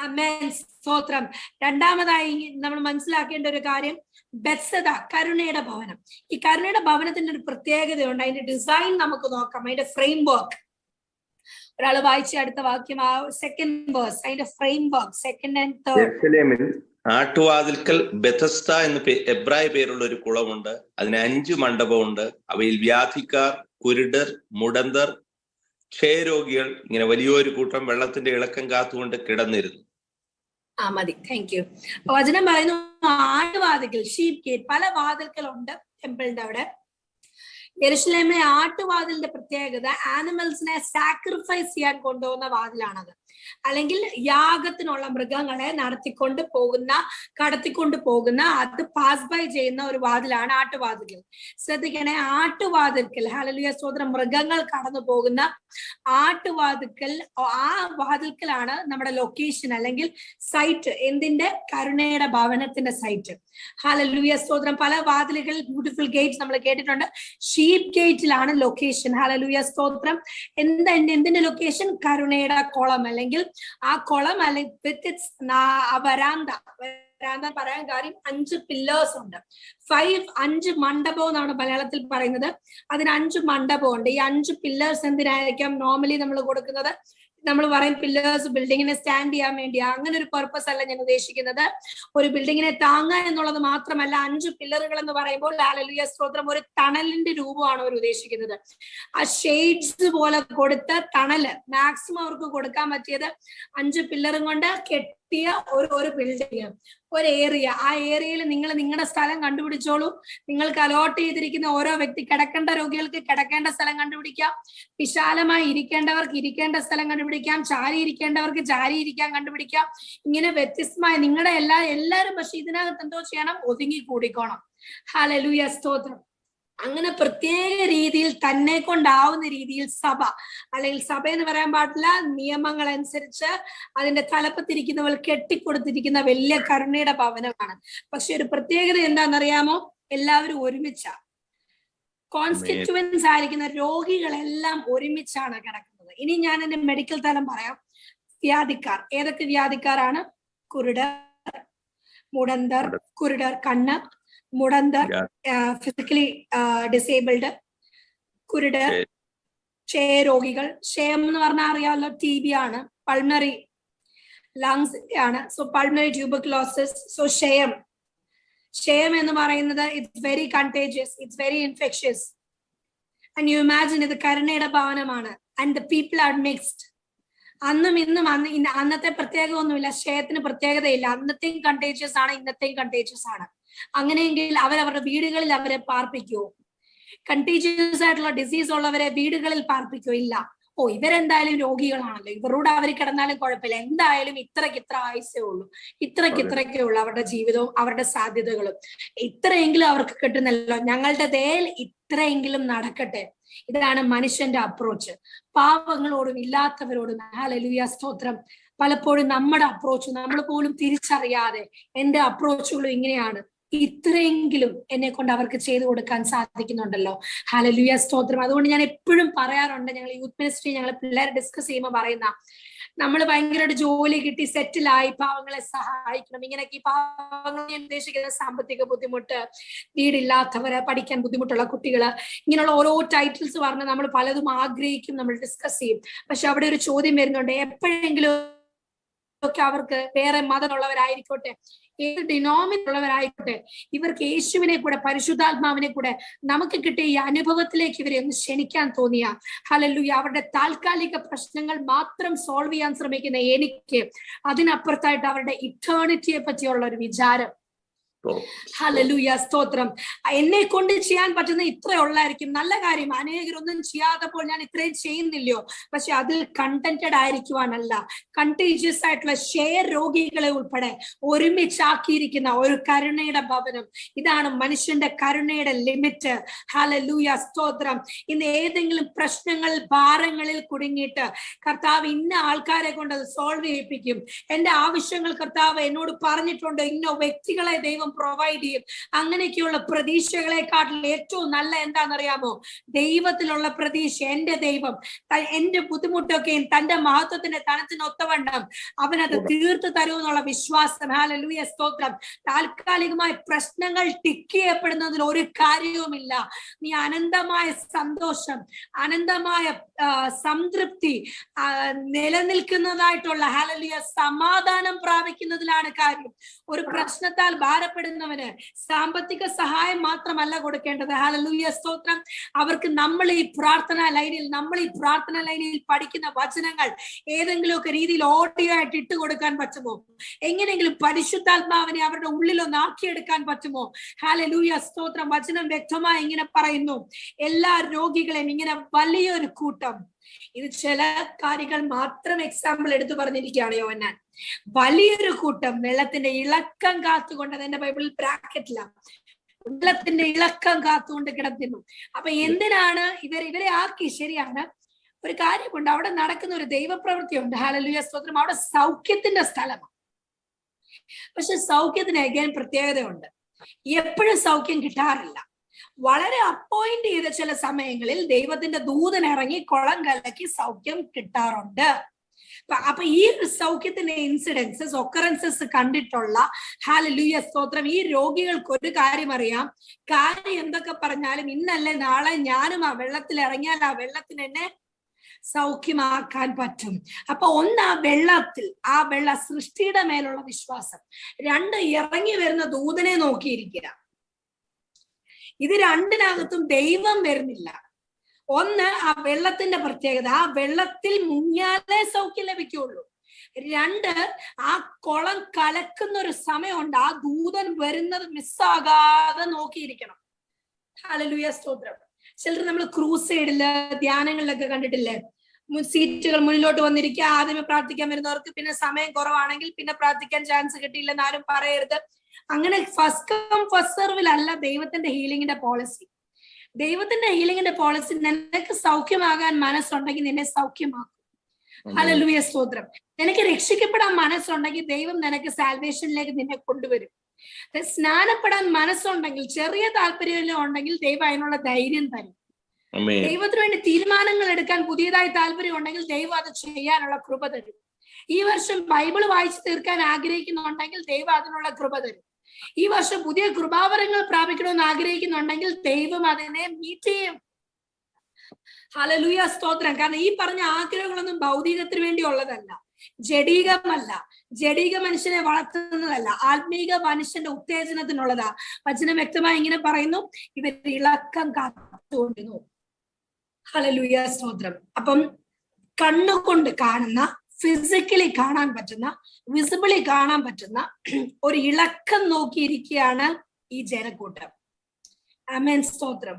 ആമേൻ സ്തോത്രം. രണ്ടാമതായി നമ്മൾ മനസ്സിലാക്കേണ്ട ഒരു കാര്യം, ബെത്സദ കരുണയുടെ ഭവനം. ഈ കരുണയുടെ ഭവനത്തിന്റെ ഒരു പ്രത്യേകതയുണ്ട്. അതിന്റെ ഡിസൈൻ നമുക്ക് നോക്കാം, അതിന്റെ ഫ്രെയിം വർക്ക്. ഒരാൾ വായിച്ച അടുത്ത വാക്യം, ആ സെക്കൻഡ് വേഴ്സ്, അതിന്റെ framework second and third. ആട്ടുവാതിൽക്കൽ ബെഥസ്ത എന്ന് എബ്രായ പേരുള്ള ഒരു കുളമുണ്ട്. അതിന് 5 മണ്ഡപമുണ്ട്. അവയിൽ വ്യാധിക്കാർ, കുരുടർ, മുടന്തർ, ക്ഷയരോഗികൾ, ഇങ്ങനെ വലിയൊരു കൂട്ടം വെള്ളത്തിന്റെ ഇളക്കം കാത്തുകൊണ്ട് കിടന്നിരുന്നു. മതി, താങ്ക് യു. വചനം പറയുന്നു, ആട്ടുവാതിൽക്കൽ, ഷീപ്പ് ഗേറ്റ്, പല വാതിൽക്കലുണ്ട് ടെമ്പിളിന്റെ അവിടെ. യെരുശലേമിലെ ആട്ടുവാതിലിന്റെ പ്രത്യേകത ആനിമൽസിനെ സാക്രിഫൈസ് ചെയ്യാൻ കൊണ്ടുപോകുന്ന വാതിലാണത്. അല്ലെങ്കിൽ യാഗത്തിനുള്ള മൃഗങ്ങളെ കടത്തിക്കൊണ്ട് പോകുന്ന അത് പാസ് ബൈ ചെയ്യുന്ന ഒരു വാതിലാണ് ആട്ടുവാതിൽക്കൽ. ശ്രദ്ധിക്കണേ, ആട്ടുവാതിൽക്കൽ ഹല്ലേലൂയ സ്തോത്രം, മൃഗങ്ങൾ കടന്നു പോകുന്ന ആട്ടുവാതിൽക്കൽ, ആ വാതിൽക്കലാണ് നമ്മുടെ ലൊക്കേഷൻ അല്ലെങ്കിൽ സൈറ്റ്. എന്തിന്റെ? കരുണയുടെ ഭവനത്തിന്റെ സൈറ്റ്. ഹല്ലേലൂയ സ്തോത്രം. പല വാതിലുകൾ, ബ്യൂട്ടിഫുൾ ഗേറ്റ്സ് നമ്മൾ കേട്ടിട്ടുണ്ട്. Sheep ഗേറ്റിലാണ് location. ഹല്ലേലൂയ സ്തോത്രം. എന്തിന്റെ ലൊക്കേഷൻ? കരുണയുടെ കുളം, അല്ലെങ്കിൽ ആ കുളം, അല്ലെങ്കിൽ വിത്ത് ഇറ്റ്സ് വരാന്ത പറയാൻ കാര്യം 5 പില്ലേഴ്സ് ഉണ്ട്. 5 മണ്ഡപം എന്നാണ് മലയാളത്തിൽ പറയുന്നത്. അതിന് 5 മണ്ഡപമുണ്ട്. ഈ 5 പില്ലേഴ്സ് എന്തിനായിരിക്കാം നോർമലി നമ്മൾ കൊടുക്കുന്നത്? നമ്മൾ പറയും പില്ലേഴ്സ് ബിൽഡിങ്ങിനെ സ്റ്റാൻഡ് ചെയ്യാൻ വേണ്ടിയാ. അങ്ങനെ ഒരു പർപ്പസ് അല്ല ഞാൻ ഉദ്ദേശിക്കുന്നത്. ഒരു ബിൽഡിങ്ങിനെ താങ്ങുക എന്നുള്ളത് മാത്രമല്ല. 5 പില്ലറുകൾ എന്ന് പറയുമ്പോൾ ഹല്ലേലൂയ സ്തോത്രം ഒരു തണലിന്റെ രൂപമാണ് അവർ ഉദ്ദേശിക്കുന്നത്. ആ ഷെയ്ഡ്സ് പോലെ കൊടുത്ത തണല് മാക്സിമം അവർക്ക് കൊടുക്കാൻ പറ്റിയത് 5 പില്ലറും കൊണ്ട് കെട്ടിയ ഒരു ബിൽഡിങ്, ഒരു ഏരിയ. ആ ഏരിയയിൽ നിങ്ങൾ നിങ്ങളുടെ സ്ഥലം കണ്ടുപിടിച്ചോളൂ. നിങ്ങൾക്ക് അലോട്ട് ചെയ്തിരിക്കുന്ന ഓരോ വ്യക്തി, കിടക്കേണ്ട രോഗികൾക്ക് കിടക്കേണ്ട സ്ഥലം കണ്ടുപിടിക്കാം, വിശാലമായി ഇരിക്കേണ്ടവർക്ക് ഇരിക്കേണ്ട സ്ഥലം കണ്ടുപിടിക്കാം, ചാരി ഇരിക്കേണ്ടവർക്ക് ചാരി ഇരിക്കാൻ കണ്ടുപിടിക്കാം. ഇങ്ങനെ വ്യത്യസ്തമായ നിങ്ങളുടെ എല്ലാവരും പക്ഷെ ഇതിനകത്ത് എന്തോ ചെയ്യണം? ഒതുങ്ങി കൂടിക്കോണം. ഹല്ലേലൂയ സ്തോത്രം. അങ്ങനെ പ്രത്യേക രീതിയിൽ തന്നെ കൊണ്ടാവുന്ന രീതിയിൽ സഭ, അല്ലെങ്കിൽ സഭ എന്ന് പറയാൻ പാടില്ല, നിയമങ്ങൾ അനുസരിച്ച് അതിന്റെ തലപ്പത്തിരിക്കുന്നവർ കെട്ടിക്കൊടുത്തിരിക്കുന്ന വലിയ കരുണയുടെ ഭവനമാണ്. പക്ഷെ ഒരു പ്രത്യേകത എന്താണെന്നറിയാമോ? എല്ലാവരും ഒരുമിച്ച കോൺസ്റ്റിറ്റ്യുവൻസ് ആയിരിക്കുന്ന രോഗികളെല്ലാം ഒരുമിച്ചാണ് കിടക്കുന്നത്. ഇനി ഞാൻ എന്റെ മെഡിക്കൽ തലം പറയാം. വ്യാധിക്കാർ, ഏതൊക്കെ വ്യാധിക്കാരാണ്? കുരുടർ, മുടന്തർ, കുരുടർ കണ്ണ്, മുടന്തർ ഫിസിക്കലി ഡിസേബിൾഡ്, കുരുടർ, ക്ഷയരോഗികൾ. ക്ഷയം എന്ന് പറഞ്ഞാൽ അറിയാമല്ലോ, TB ആണ്, പൾമണറി ലങ്സ് ആണ്. So pulmonary tuberculosis. സോ ക്ഷയം എന്ന് പറയുന്നത് it's very contagious, it's very infectious. And you imagine, ഇത് കരുണയുടെ ഭവനമാണ്. And the people are mixed. അന്നും ഇന്നും അന്നത്തെ പ്രത്യേകത ഒന്നുമില്ല. ക്ഷയത്തിന് പ്രത്യേകതയില്ല. അന്നത്തെയും കണ്ടേജിയസ് ആണ്, ഇന്നത്തെയും കണ്ടേജിയസ് ആണ്. അങ്ങനെയെങ്കിൽ അവരവരുടെ വീടുകളിൽ അവരെ പാർപ്പിക്കുവോ? കണ്ടേജിയസ് ആയിട്ടുള്ള ഡിസീസ് ഉള്ളവരെ വീടുകളിൽ പാർപ്പിക്കുവോ? ഇല്ല. ഇവരെന്തായാലും രോഗികളാണല്ലോ, ഇവരോട് അവർ കിടന്നാലും കുഴപ്പമില്ല, എന്തായാലും ഇത്ര ആയുസേ ഉള്ളൂ, ഇത്രയൊക്കെ ഉള്ളൂ അവരുടെ ജീവിതവും അവരുടെ സാധ്യതകളും. ഇത്രയെങ്കിലും അവർക്ക് കിട്ടുന്നല്ലോ, ഞങ്ങളുടെ ദേൽ ഇത്രയെങ്കിലും നടക്കട്ടെ. ഇതാണ് മനുഷ്യന്റെ അപ്രോച്ച്. പാവങ്ങളോടും ഇല്ലാത്തവരോടും ഹല്ലേലൂയ സ്തോത്രം. പലപ്പോഴും നമ്മുടെ അപ്രോച്ച് നമ്മൾ പോലും തിരിച്ചറിയാതെ എന്റെ അപ്രോച്ചുകളും ഇങ്ങനെയാണ്. ഇത്രയെങ്കിലും എന്നെ കൊണ്ട് അവർക്ക് ചെയ്തു കൊടുക്കാൻ സാധിക്കുന്നുണ്ടല്ലോ. ഹല്ലേലൂയ, സ്തോത്രം. അതുകൊണ്ട് ഞാൻ എപ്പോഴും പറയാറുണ്ട്, ഞങ്ങൾ യൂത്ത് മിനിസ്ട്രി ഞങ്ങൾ പിള്ളേരെ ഡിസ്കസ് ചെയ്യുമ്പോൾ പറയുന്ന, നമ്മൾ ഭയങ്കരമായിട്ട് ജോലി കിട്ടി സെറ്റിലായി പാവങ്ങളെ സഹായിക്കണം, ഇങ്ങനെയൊക്കെ. ഈ പാവങ്ങളെ ഉദ്ദേശിക്കുന്ന സാമ്പത്തിക ബുദ്ധിമുട്ട്, വീടില്ലാത്തവര്, പഠിക്കാൻ ബുദ്ധിമുട്ടുള്ള കുട്ടികള്, ഇങ്ങനെയുള്ള ഓരോ ടൈറ്റിൽസ് പറഞ്ഞ് നമ്മൾ പലതും ആഗ്രഹിക്കും, നമ്മൾ ഡിസ്കസ് ചെയ്യും. പക്ഷെ അവിടെ ഒരു ചോദ്യം വരുന്നുണ്ട്, എപ്പോഴെങ്കിലും ഒക്കെ അവർക്ക് വേറെ മതമുള്ളവരായിരിക്കോട്ടെ, ഏത് ഡിനോമിനുള്ളവരായിക്കോട്ടെ, ഇവർക്ക് യേശുവിനെ കൂടെ പരിശുദ്ധാത്മാവിനെ കൂടെ നമുക്ക് കിട്ടിയ ഈ അനുഭവത്തിലേക്ക് ഇവരെ ഒന്ന് ക്ഷണിക്കാൻ തോന്നിയ, ഹല്ലേലൂയ, അവരുടെ താൽക്കാലിക പ്രശ്നങ്ങൾ മാത്രം സോൾവ് ചെയ്യാൻ ശ്രമിക്കുന്ന എനിക്ക് അതിനപ്പുറത്തായിട്ട് അവരുടെ ഇറ്റേണിറ്റിയെ പറ്റിയുള്ള ഒരു വിചാരം. ഹല്ലേലൂയ, സ്തോത്രം. എന്നെ കൊണ്ട് ചെയ്യാൻ പറ്റുന്ന ഇത്രയുള്ളായിരിക്കും, നല്ല കാര്യം. അനേകരൊന്നും ചെയ്യാത്തപ്പോൾ ഞാൻ ഇത്രയും ചെയ്യുന്നില്ലയോ? പക്ഷെ അതിൽ കണ്ടന്റഡ് ആയിരിക്കുവാനല്ല, കണ്ടീജിയസ് ആയിട്ടുള്ള ഷെയർ രോഗികളെ ഉൾപ്പെടെ ഒരുമിച്ചാക്കിയിരിക്കുന്ന ഒരു കരുണയുടെ ഭവനം. ഇതാണ് മനുഷ്യന്റെ കരുണയുടെ ലിമിറ്റ്. ഹല്ലേലൂയ, സ്തോത്രം. ഇന്ന് ഏതെങ്കിലും പ്രശ്നങ്ങൾ, ഭാരങ്ങളിൽ കുടുങ്ങിയിട്ട് കർത്താവ് ഇന്ന ആൾക്കാരെ കൊണ്ട് അത് സോൾവ് ചെയ്യിപ്പിക്കും, എന്റെ ആവശ്യങ്ങൾ കർത്താവ് എന്നോട് പറഞ്ഞിട്ടുണ്ട്, ഇന്ന വ്യക്തികളെ ദൈവം പ്രൊവൈഡ് ചെയ്യും, അങ്ങനെയൊക്കെയുള്ള പ്രതീക്ഷകളെക്കാട്ടിൽ ഏറ്റവും നല്ല എന്താണെന്നറിയാമോ? ദൈവത്തിലുള്ള പ്രതീക്ഷ. എന്റെ ദൈവം എന്റെ ബുദ്ധിമുട്ടൊക്കെ തന്റെ മഹത്വത്തിന്റെ തനത്തിനൊത്തവണ്ണം അവനത് തീർത്തു തരുമെന്നുള്ള വിശ്വാസം. ഹല്ലേലൂയ, സ്തോത്രം. താൽക്കാലികമായ പ്രശ്നങ്ങൾ ടിക്ക് ചെയ്യപ്പെടുന്നതിൽ ഒരു കാര്യവുമില്ല. നീ അനന്തമായ സന്തോഷം, അനന്തമായ സംതൃപ്തി, നിലനിൽക്കുന്നതായിട്ടുള്ള ഹല്ലേലൂയ സമാധാനം പ്രാപിക്കുന്നതിലാണ് കാര്യം. ഒരു പ്രശ്നത്താൽ ഭാരപ്പെടുന്നവന് സാമ്പത്തിക സഹായം മാത്രമല്ല കൊടുക്കേണ്ടത്. ഹല്ലേലൂയ, സ്തോത്രം. അവർക്ക് നമ്മൾ ഈ പ്രാർത്ഥനാ ലൈനിൽ പഠിക്കുന്ന വചനങ്ങൾ ഏതെങ്കിലുമൊക്കെ രീതിയിൽ ഓഡിയോ ആയിട്ട് ഇട്ട് കൊടുക്കാൻ പറ്റുമോ? എങ്ങനെയെങ്കിലും പരിശുദ്ധാത്മാവിനെ അവരുടെ ഉള്ളിലൊന്ന് ആക്കിയെടുക്കാൻ പറ്റുമോ? ഹല്ലേലൂയ, സ്തോത്രം. വചനം വ്യക്തമായി ഇങ്ങനെ പറയുന്നു, എല്ലാ രോഗികളെയും ഇങ്ങനെ വലിയൊരു കൂട്ടം. ഇത് ചില കാര്യങ്ങൾ മാത്രം എക്സാമ്പിൾ എടുത്തു പറഞ്ഞിരിക്കുകയാണ് യോഹന്നാൻ. വലിയൊരു കൂട്ടം വെള്ളത്തിന്റെ ഇളക്കം കാത്തുകൊണ്ട്, അതെന്റെ ബൈബിളിൽ ബ്രാക്കറ്റിലാണ്, വെള്ളത്തിന്റെ ഇളക്കം കാത്തുകൊണ്ട് കിടന്നു. അപ്പൊ എന്തിനാണ് ഇവരെ ആക്കി? ശരിയാണ്, ഒരു കാര്യമുണ്ട്, അവിടെ നടക്കുന്ന ഒരു ദൈവപ്രവൃത്തിയുണ്ട്. ഹല്ലേലൂയ, സ്തോത്രം. അവിടെ സൗഖ്യത്തിന്റെ സ്ഥലമാണ്. പക്ഷെ സൗഖ്യത്തിന് അഗൈൻ പ്രത്യേകതയുണ്ട്. എപ്പോഴും സൗഖ്യം കിട്ടാറില്ല. വളരെ അപ്പോയിന്റ് ചെയ്ത ചില സമയങ്ങളിൽ ദൈവത്തിന്റെ ദൂതൻ ഇറങ്ങി കുളം കലക്കി സൗഖ്യം കിട്ടാറുണ്ട്. അപ്പൊ ഈ സൗഖ്യത്തിന്റെ ഇൻസിഡൻസസ്, ഒക്കറൻസസ് കണ്ടിട്ടുള്ള, ഹല്ലേലൂയ, സ്തോത്രം, ഈ രോഗികൾക്ക് ഒരു കാര്യം അറിയാം. കാര്യം എന്തൊക്കെ പറഞ്ഞാലും ഇന്നല്ലേ നാളെ ഞാനും ആ വെള്ളത്തിൽ ഇറങ്ങിയാൽ ആ വെള്ളത്തിന് എന്നെ സൗഖ്യമാക്കാൻ പറ്റും. അപ്പൊ ഒന്ന്, ആ വെള്ള സൃഷ്ടിയുടെ മേലുള്ള വിശ്വാസം. രണ്ട്, ഇറങ്ങി വരുന്ന ദൂതനെ നോക്കിയിരിക്കുക. ഇത് രണ്ടിനകത്തും ദൈവം വരുന്നില്ല. ഒന്ന്, ആ വെള്ളത്തിന്റെ പ്രത്യേകത, ആ വെള്ളത്തിൽ മുങ്ങിയാലേ സൗഖ്യം ലഭിക്കുള്ളൂ. രണ്ട്, ആ കുളം കലക്കുന്ന ഒരു സമയമുണ്ട്, ആ ദൂതൻ വരുന്നത് മിസ്സാകാതെ നോക്കിയിരിക്കണം. ഹല്ലേലൂയ, സ്തോത്രം. ചിലർ നമ്മൾ ക്രൂസൈഡില്, ധ്യാനങ്ങളിലൊക്കെ കണ്ടിട്ടില്ലേ? സീറ്റുകൾ മുന്നിലോട്ട് വന്നിരിക്കുക, ആദ്യമേ പ്രാർത്ഥിക്കാൻ വരുന്നവർക്ക് പിന്നെ സമയം കുറവാണെങ്കിൽ പിന്നെ പ്രാർത്ഥിക്കാൻ ചാൻസ് കിട്ടിയില്ലെന്ന് ആരും പറയരുത്. അങ്ങനെ ഫസ്റ്റ് കം ഫസ്റ്റ് സെർവിലല്ല ദൈവത്തിന്റെ ഹീലിംഗിന്റെ പോളിസി. ദൈവത്തിന്റെ ഹീലിംഗിന്റെ പോളിസി, നിനക്ക് സൗഖ്യമാകാൻ മനസ്സുണ്ടെങ്കിൽ നിന്നെ സൗഖ്യമാക്കും. ഹല്ലേലൂയ, സ്തോത്രം. നിനക്ക് രക്ഷിക്കപ്പെടാൻ മനസ്സുണ്ടെങ്കിൽ ദൈവം നിനക്ക് സാൽവേഷനിലേക്ക് നിന്നെ കൊണ്ടുവരും. സ്നാനപ്പെടാൻ മനസ്സുണ്ടെങ്കിൽ, ചെറിയ താല്പര്യം ഉണ്ടെങ്കിൽ ദൈവം അതിനുള്ള ധൈര്യം തരും. ദൈവത്തിന് വേണ്ടി തീരുമാനങ്ങൾ എടുക്കാൻ പുതിയതായി താല്പര്യം ഉണ്ടെങ്കിൽ ദൈവം അത് ചെയ്യാനുള്ള കൃപ തരും. ഈ വർഷം ബൈബിൾ വായിച്ചു തീർക്കാൻ ആഗ്രഹിക്കുന്നുണ്ടെങ്കിൽ ദൈവം അതിനുള്ള കൃപ തരും. ഈ വർഷം പുതിയ കൃപാവരങ്ങൾ പ്രാപിക്കണമെന്ന് ആഗ്രഹിക്കുന്നുണ്ടെങ്കിൽ ദൈവം അതിനെ മീറ്റ് ചെയ്യും. ഹല്ലേലൂയ, സ്തോത്രം. കാരണം ഈ പറഞ്ഞ ആഗ്രഹങ്ങളൊന്നും ഭൗതികത്തിന് വേണ്ടി ഉള്ളതല്ല, ജഡീകമല്ല, ജഡീക മനുഷ്യനെ വളർത്തുന്നതല്ല, ആത്മീക മനുഷ്യന്റെ ഉത്തേജനത്തിനുള്ളതാ. വചനം വ്യക്തമായി ഇങ്ങനെ പറയുന്നു, ഇവർ ഇളക്കം കാത്തുകൊണ്ടിരുന്നു. ഹല്ലേലൂയ, സ്തോത്രം. അപ്പം കണ്ണുകൊണ്ട് കാണുന്ന, ഫിസിക്കലി കാണാൻ പറ്റുന്ന, വിസിബിളി കാണാൻ പറ്റുന്ന ഒരു ഇളക്കം നോക്കിയിരിക്കുകയാണ് ഈ ജനക്കൂട്ടം. ആമേൻ, സ്തോത്രം.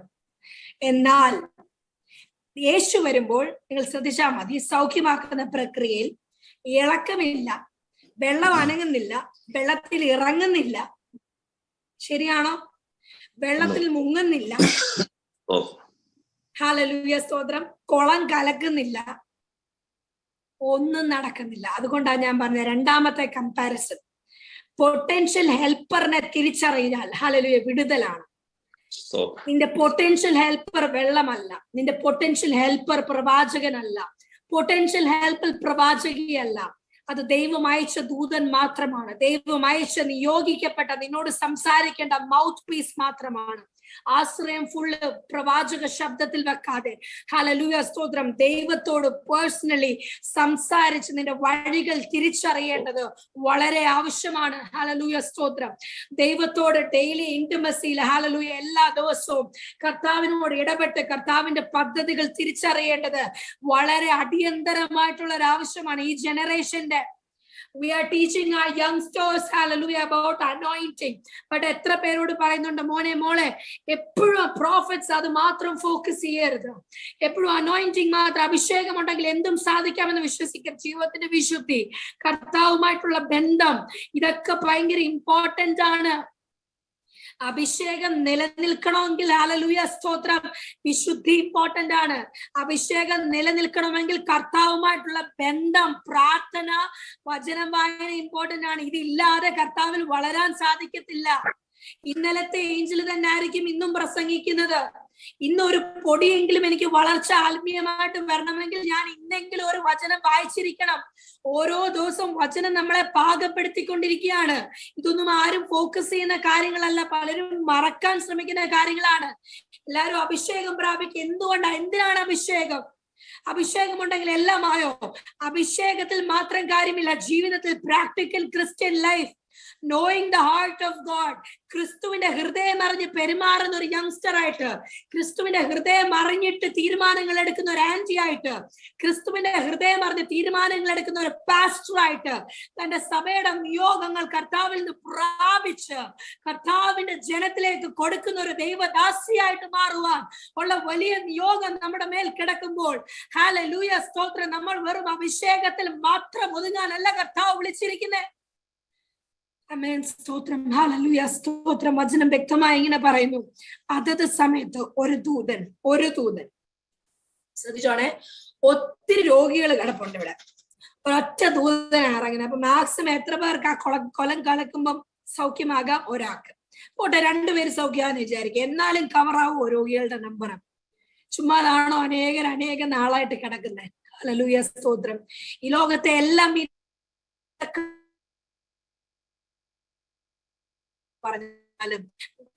എന്നാൽ യേശു വരുമ്പോൾ നിങ്ങൾ ശ്രദ്ധിച്ചാൽ മതി, സൗഖ്യമാക്കുന്ന പ്രക്രിയയിൽ ഇളക്കമില്ല, വെള്ളം അനങ്ങുന്നില്ല, വെള്ളത്തിൽ ഇറങ്ങുന്നില്ല. ശരിയാണോ? വെള്ളത്തിൽ മുങ്ങുന്നില്ല. ഹല്ലേലൂയ, സ്തോത്രം. കുളം കലക്കുന്നില്ല, ഒന്നും നടക്കുന്നില്ല. അതുകൊണ്ടാണ് ഞാൻ പറഞ്ഞ രണ്ടാമത്തെ കമ്പാരിസൺ. പൊട്ടൻഷ്യൽ ഹെൽപ്പറിനെ തിരിച്ചറിഞ്ഞാൽ ഹല്ലേലൂയ വിടുതലാണ്. നിന്റെ പൊട്ടൻഷ്യൽ ഹെൽപ്പർ വെള്ളമല്ല, നിന്റെ പൊട്ടൻഷ്യൽ ഹെൽപ്പർ പ്രവാചകനല്ല, പൊട്ടൻഷ്യൽ ഹെൽപ്പർ പ്രവാചകിയല്ല. അത് ദൈവം അയച്ച ദൂതൻ മാത്രമാണ്. ദൈവം അയച്ച നിയോഗിക്കപ്പെട്ട നിന്നോട് സംസാരിക്കേണ്ട മൗത്ത് പീസ് മാത്രമാണ്. ആശ്രയം ഫുള്ള് പ്രവാചക ശബ്ദത്തിൽ വെക്കാതെ ഹല്ലേലൂയ സ്തോത്രം ദൈവത്തോട് പേഴ്സണലി സംസാരിച്ച് നിന്റെ വഴികൾ തിരിച്ചറിയേണ്ടത് വളരെ ആവശ്യമാണ്. ഹല്ലേലൂയ സ്തോത്രം ദൈവത്തോട് ഡെയിലി ഇന്റിമസിയിൽ ഹല്ലേലൂയ എല്ലാ ദിവസവും കർത്താവിനോട് ഇടപെട്ട് കർത്താവിന്റെ പദ്ധതികൾ തിരിച്ചറിയേണ്ടത് വളരെ അടിയന്തരമായിട്ടുള്ള ഒരു ആവശ്യമാണ് ഈ ജനറേഷന്റെ. We are teaching our youngsters, hallelujah, about anointing. But എത്ര പേരോട് പറയുന്നുണ്ട് മോനെ മോളെ എപ്പോഴും പ്രോഫറ്റ്സ് അത് മാത്രം ഫോക്കസ് ചെയ്യരുത്, എപ്പോഴും അനോയിന്റിങ് മാത്രം, അഭിഷേകം ഉണ്ടെങ്കിൽ എന്തും സാധിക്കാമെന്ന് വിശ്വസിക്കുക. ജീവിതത്തിന്റെ വിശുദ്ധി, കർത്താവുമായിട്ടുള്ള ബന്ധം, ഇതൊക്കെ ഭയങ്കര ഇമ്പോർട്ടന്റ് ആണ്. അഭിഷേകം നിലനിൽക്കണമെങ്കിൽ ഹല്ലേലൂയ സ്തോത്രം വിശുദ്ധി ഇമ്പോർട്ടന്റ് ആണ്. അഭിഷേകം നിലനിൽക്കണമെങ്കിൽ കർത്താവുമായിട്ടുള്ള ബന്ധം, പ്രാർത്ഥന, വചനം വായന ഇമ്പോർട്ടന്റ് ആണ്. ഇതില്ലാതെ കർത്താവിൽ വളരാൻ സാധിക്കത്തില്ല. ഇന്നലത്തെ ഏഞ്ചൽ തന്നെ ആയിരിക്കും ഇന്നും പ്രസംഗിക്കുന്നത്. ഇന്നൊരു പൊടിയെങ്കിലും എനിക്ക് വളർച്ച ആത്മീയമായിട്ട് വരണമെങ്കിൽ ഞാൻ ഇന്നെങ്കിലും ഒരു വചനം വായിച്ചിരിക്കണം. ഓരോ ദിവസവും വചനം നമ്മളെ പാകപ്പെടുത്തിക്കൊണ്ടിരിക്കുകയാണ്. ഇതൊന്നും ആരും ഫോക്കസ് ചെയ്യുന്ന കാര്യങ്ങളല്ല, പലരും മറക്കാൻ ശ്രമിക്കുന്ന കാര്യങ്ങളാണ്. എല്ലാവരും അഭിഷേകം പ്രാപിക്കുക. എന്തിനാണ് അഭിഷേകം? അഭിഷേകം ഉണ്ടെങ്കിൽ എല്ലാം ആയോ? അഭിഷേകത്തിൽ മാത്രം കാര്യമില്ല. ജീവിതത്തിൽ practical Christian life, knowing the heart of God, ക്രിസ്തുവിന്റെ ഹൃദയം അറിഞ്ഞ് പെരുമാറുന്ന ഒരു യങ്സ്റ്റർ ആയിട്ട്, ക്രിസ്തുവിന്റെ ഹൃദയം അറിഞ്ഞിട്ട് തീരുമാനങ്ങൾ എടുക്കുന്ന ഒരു ആന്റി ആയിട്ട്, ക്രിസ്തുവിന്റെ ഹൃദയം അറിഞ്ഞ് തീരുമാനങ്ങൾ എടുക്കുന്ന ഒരു പാസ്റ്റർ ആയിട്ട്, തന്റെ സഭയുടെ നിയോഗങ്ങൾ കർത്താവിൽ നിന്ന് പ്രാപിച്ച് കർത്താവിന്റെ ജനത്തിലേക്ക് കൊടുക്കുന്ന ഒരു ദൈവദാസിയായിട്ട് മാറുവാൻ ഉള്ള വലിയ നിയോഗം നമ്മുടെ മേൽ കിടക്കുമ്പോൾ ഹല്ലേലൂയ സ്തോത്രം നമ്മൾ വെറും അഭിഷേകത്തിൽ മാത്രം ഒതുങ്ങാനല്ല കർത്താവ് വിളിച്ചിരിക്കുന്നത്. ആമേൻ സ്തോത്രം ഹല്ലേലൂയ സ്തോത്രം. വചനം വ്യക്തമായി ഇങ്ങനെ പറയുന്നു, അതത് സമയത്ത് ഒരു ദൂതൻ ശ്രദ്ധിച്ചോണേ, ഒത്തിരി രോഗികൾ കിടപ്പുണ്ട് ഇവിടെ, ഒരൊറ്റ ദൂതനാണ് ഇറങ്ങുന്നത്. അപ്പൊ മാക്സിമം എത്ര പേർക്ക് ആ കൊലം കളക്കുമ്പം സൗഖ്യമാകാം? ഒരാൾക്ക് പോട്ടെ, 2 പേര് സൗഖ്യമാന്ന് വിചാരിക്കുക, എന്നാലും കവറാവും രോഗികളുടെ നമ്പർ. ചുമ്മാതാണോ അനേക നാളായിട്ട് കിടക്കുന്നത്? ഹല്ലേലൂയ സ്തോത്രം. ഈ ലോകത്തെ എല്ലാം പറഞ്ഞാലും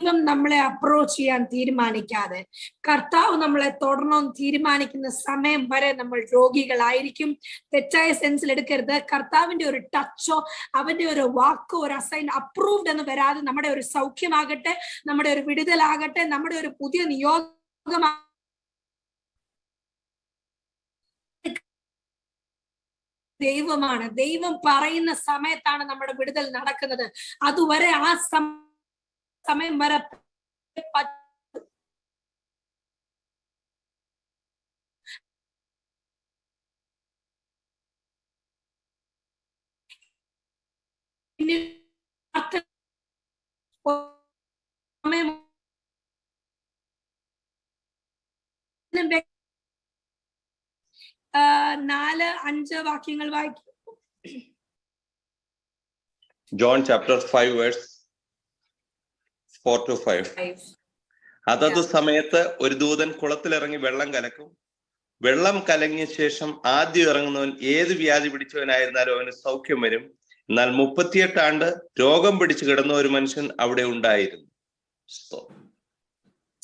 ദൈവം നമ്മളെ അപ്രോച്ച് ചെയ്യാൻ തീരുമാനിക്കാതെ കർത്താവ് നമ്മളെ തുടരണമെന്ന് തീരുമാനിക്കുന്ന സമയം വരെ നമ്മൾ രോഗികളായിരിക്കും. തെറ്റായ സെൻസിൽ എടുക്കരുത്. കർത്താവിന്റെ ഒരു ടച്ചോ അവന്റെ ഒരു വാക്കോ ഒരു അസൈൻ അപ്രൂവ്ഡ് എന്ന് വരാതെ നമ്മുടെ ഒരു സൗഖ്യമാകട്ടെ, നമ്മുടെ ഒരു വിടുതലാകട്ടെ, നമ്മുടെ ഒരു പുതിയ നിയോഗം ദൈവമാണ്. ദൈവം പറയുന്ന സമയത്താണ് നമ്മുടെ വിടുതൽ നടക്കുന്നത്. അതുവരെ ആ സമയം വരെ നാല് 5 വാക്യങ്ങൾ വായിക്കും. John chapter 5 verse 4 to 5. അതത് സമയത്ത് ഒരു ദൂതൻ കുളത്തിലിറങ്ങി വെള്ളം കലക്കും. വെള്ളം കലങ്ങിയ ശേഷം ആദ്യം ഇറങ്ങുന്നവൻ ഏത് വ്യാധി പിടിച്ചവനായിരുന്നാലും അവന് സൗഖ്യം വരും. എന്നാൽ 38 ആണ്ട് രോഗം പിടിച്ചു കിടന്ന ഒരു മനുഷ്യൻ അവിടെ ഉണ്ടായിരുന്നു.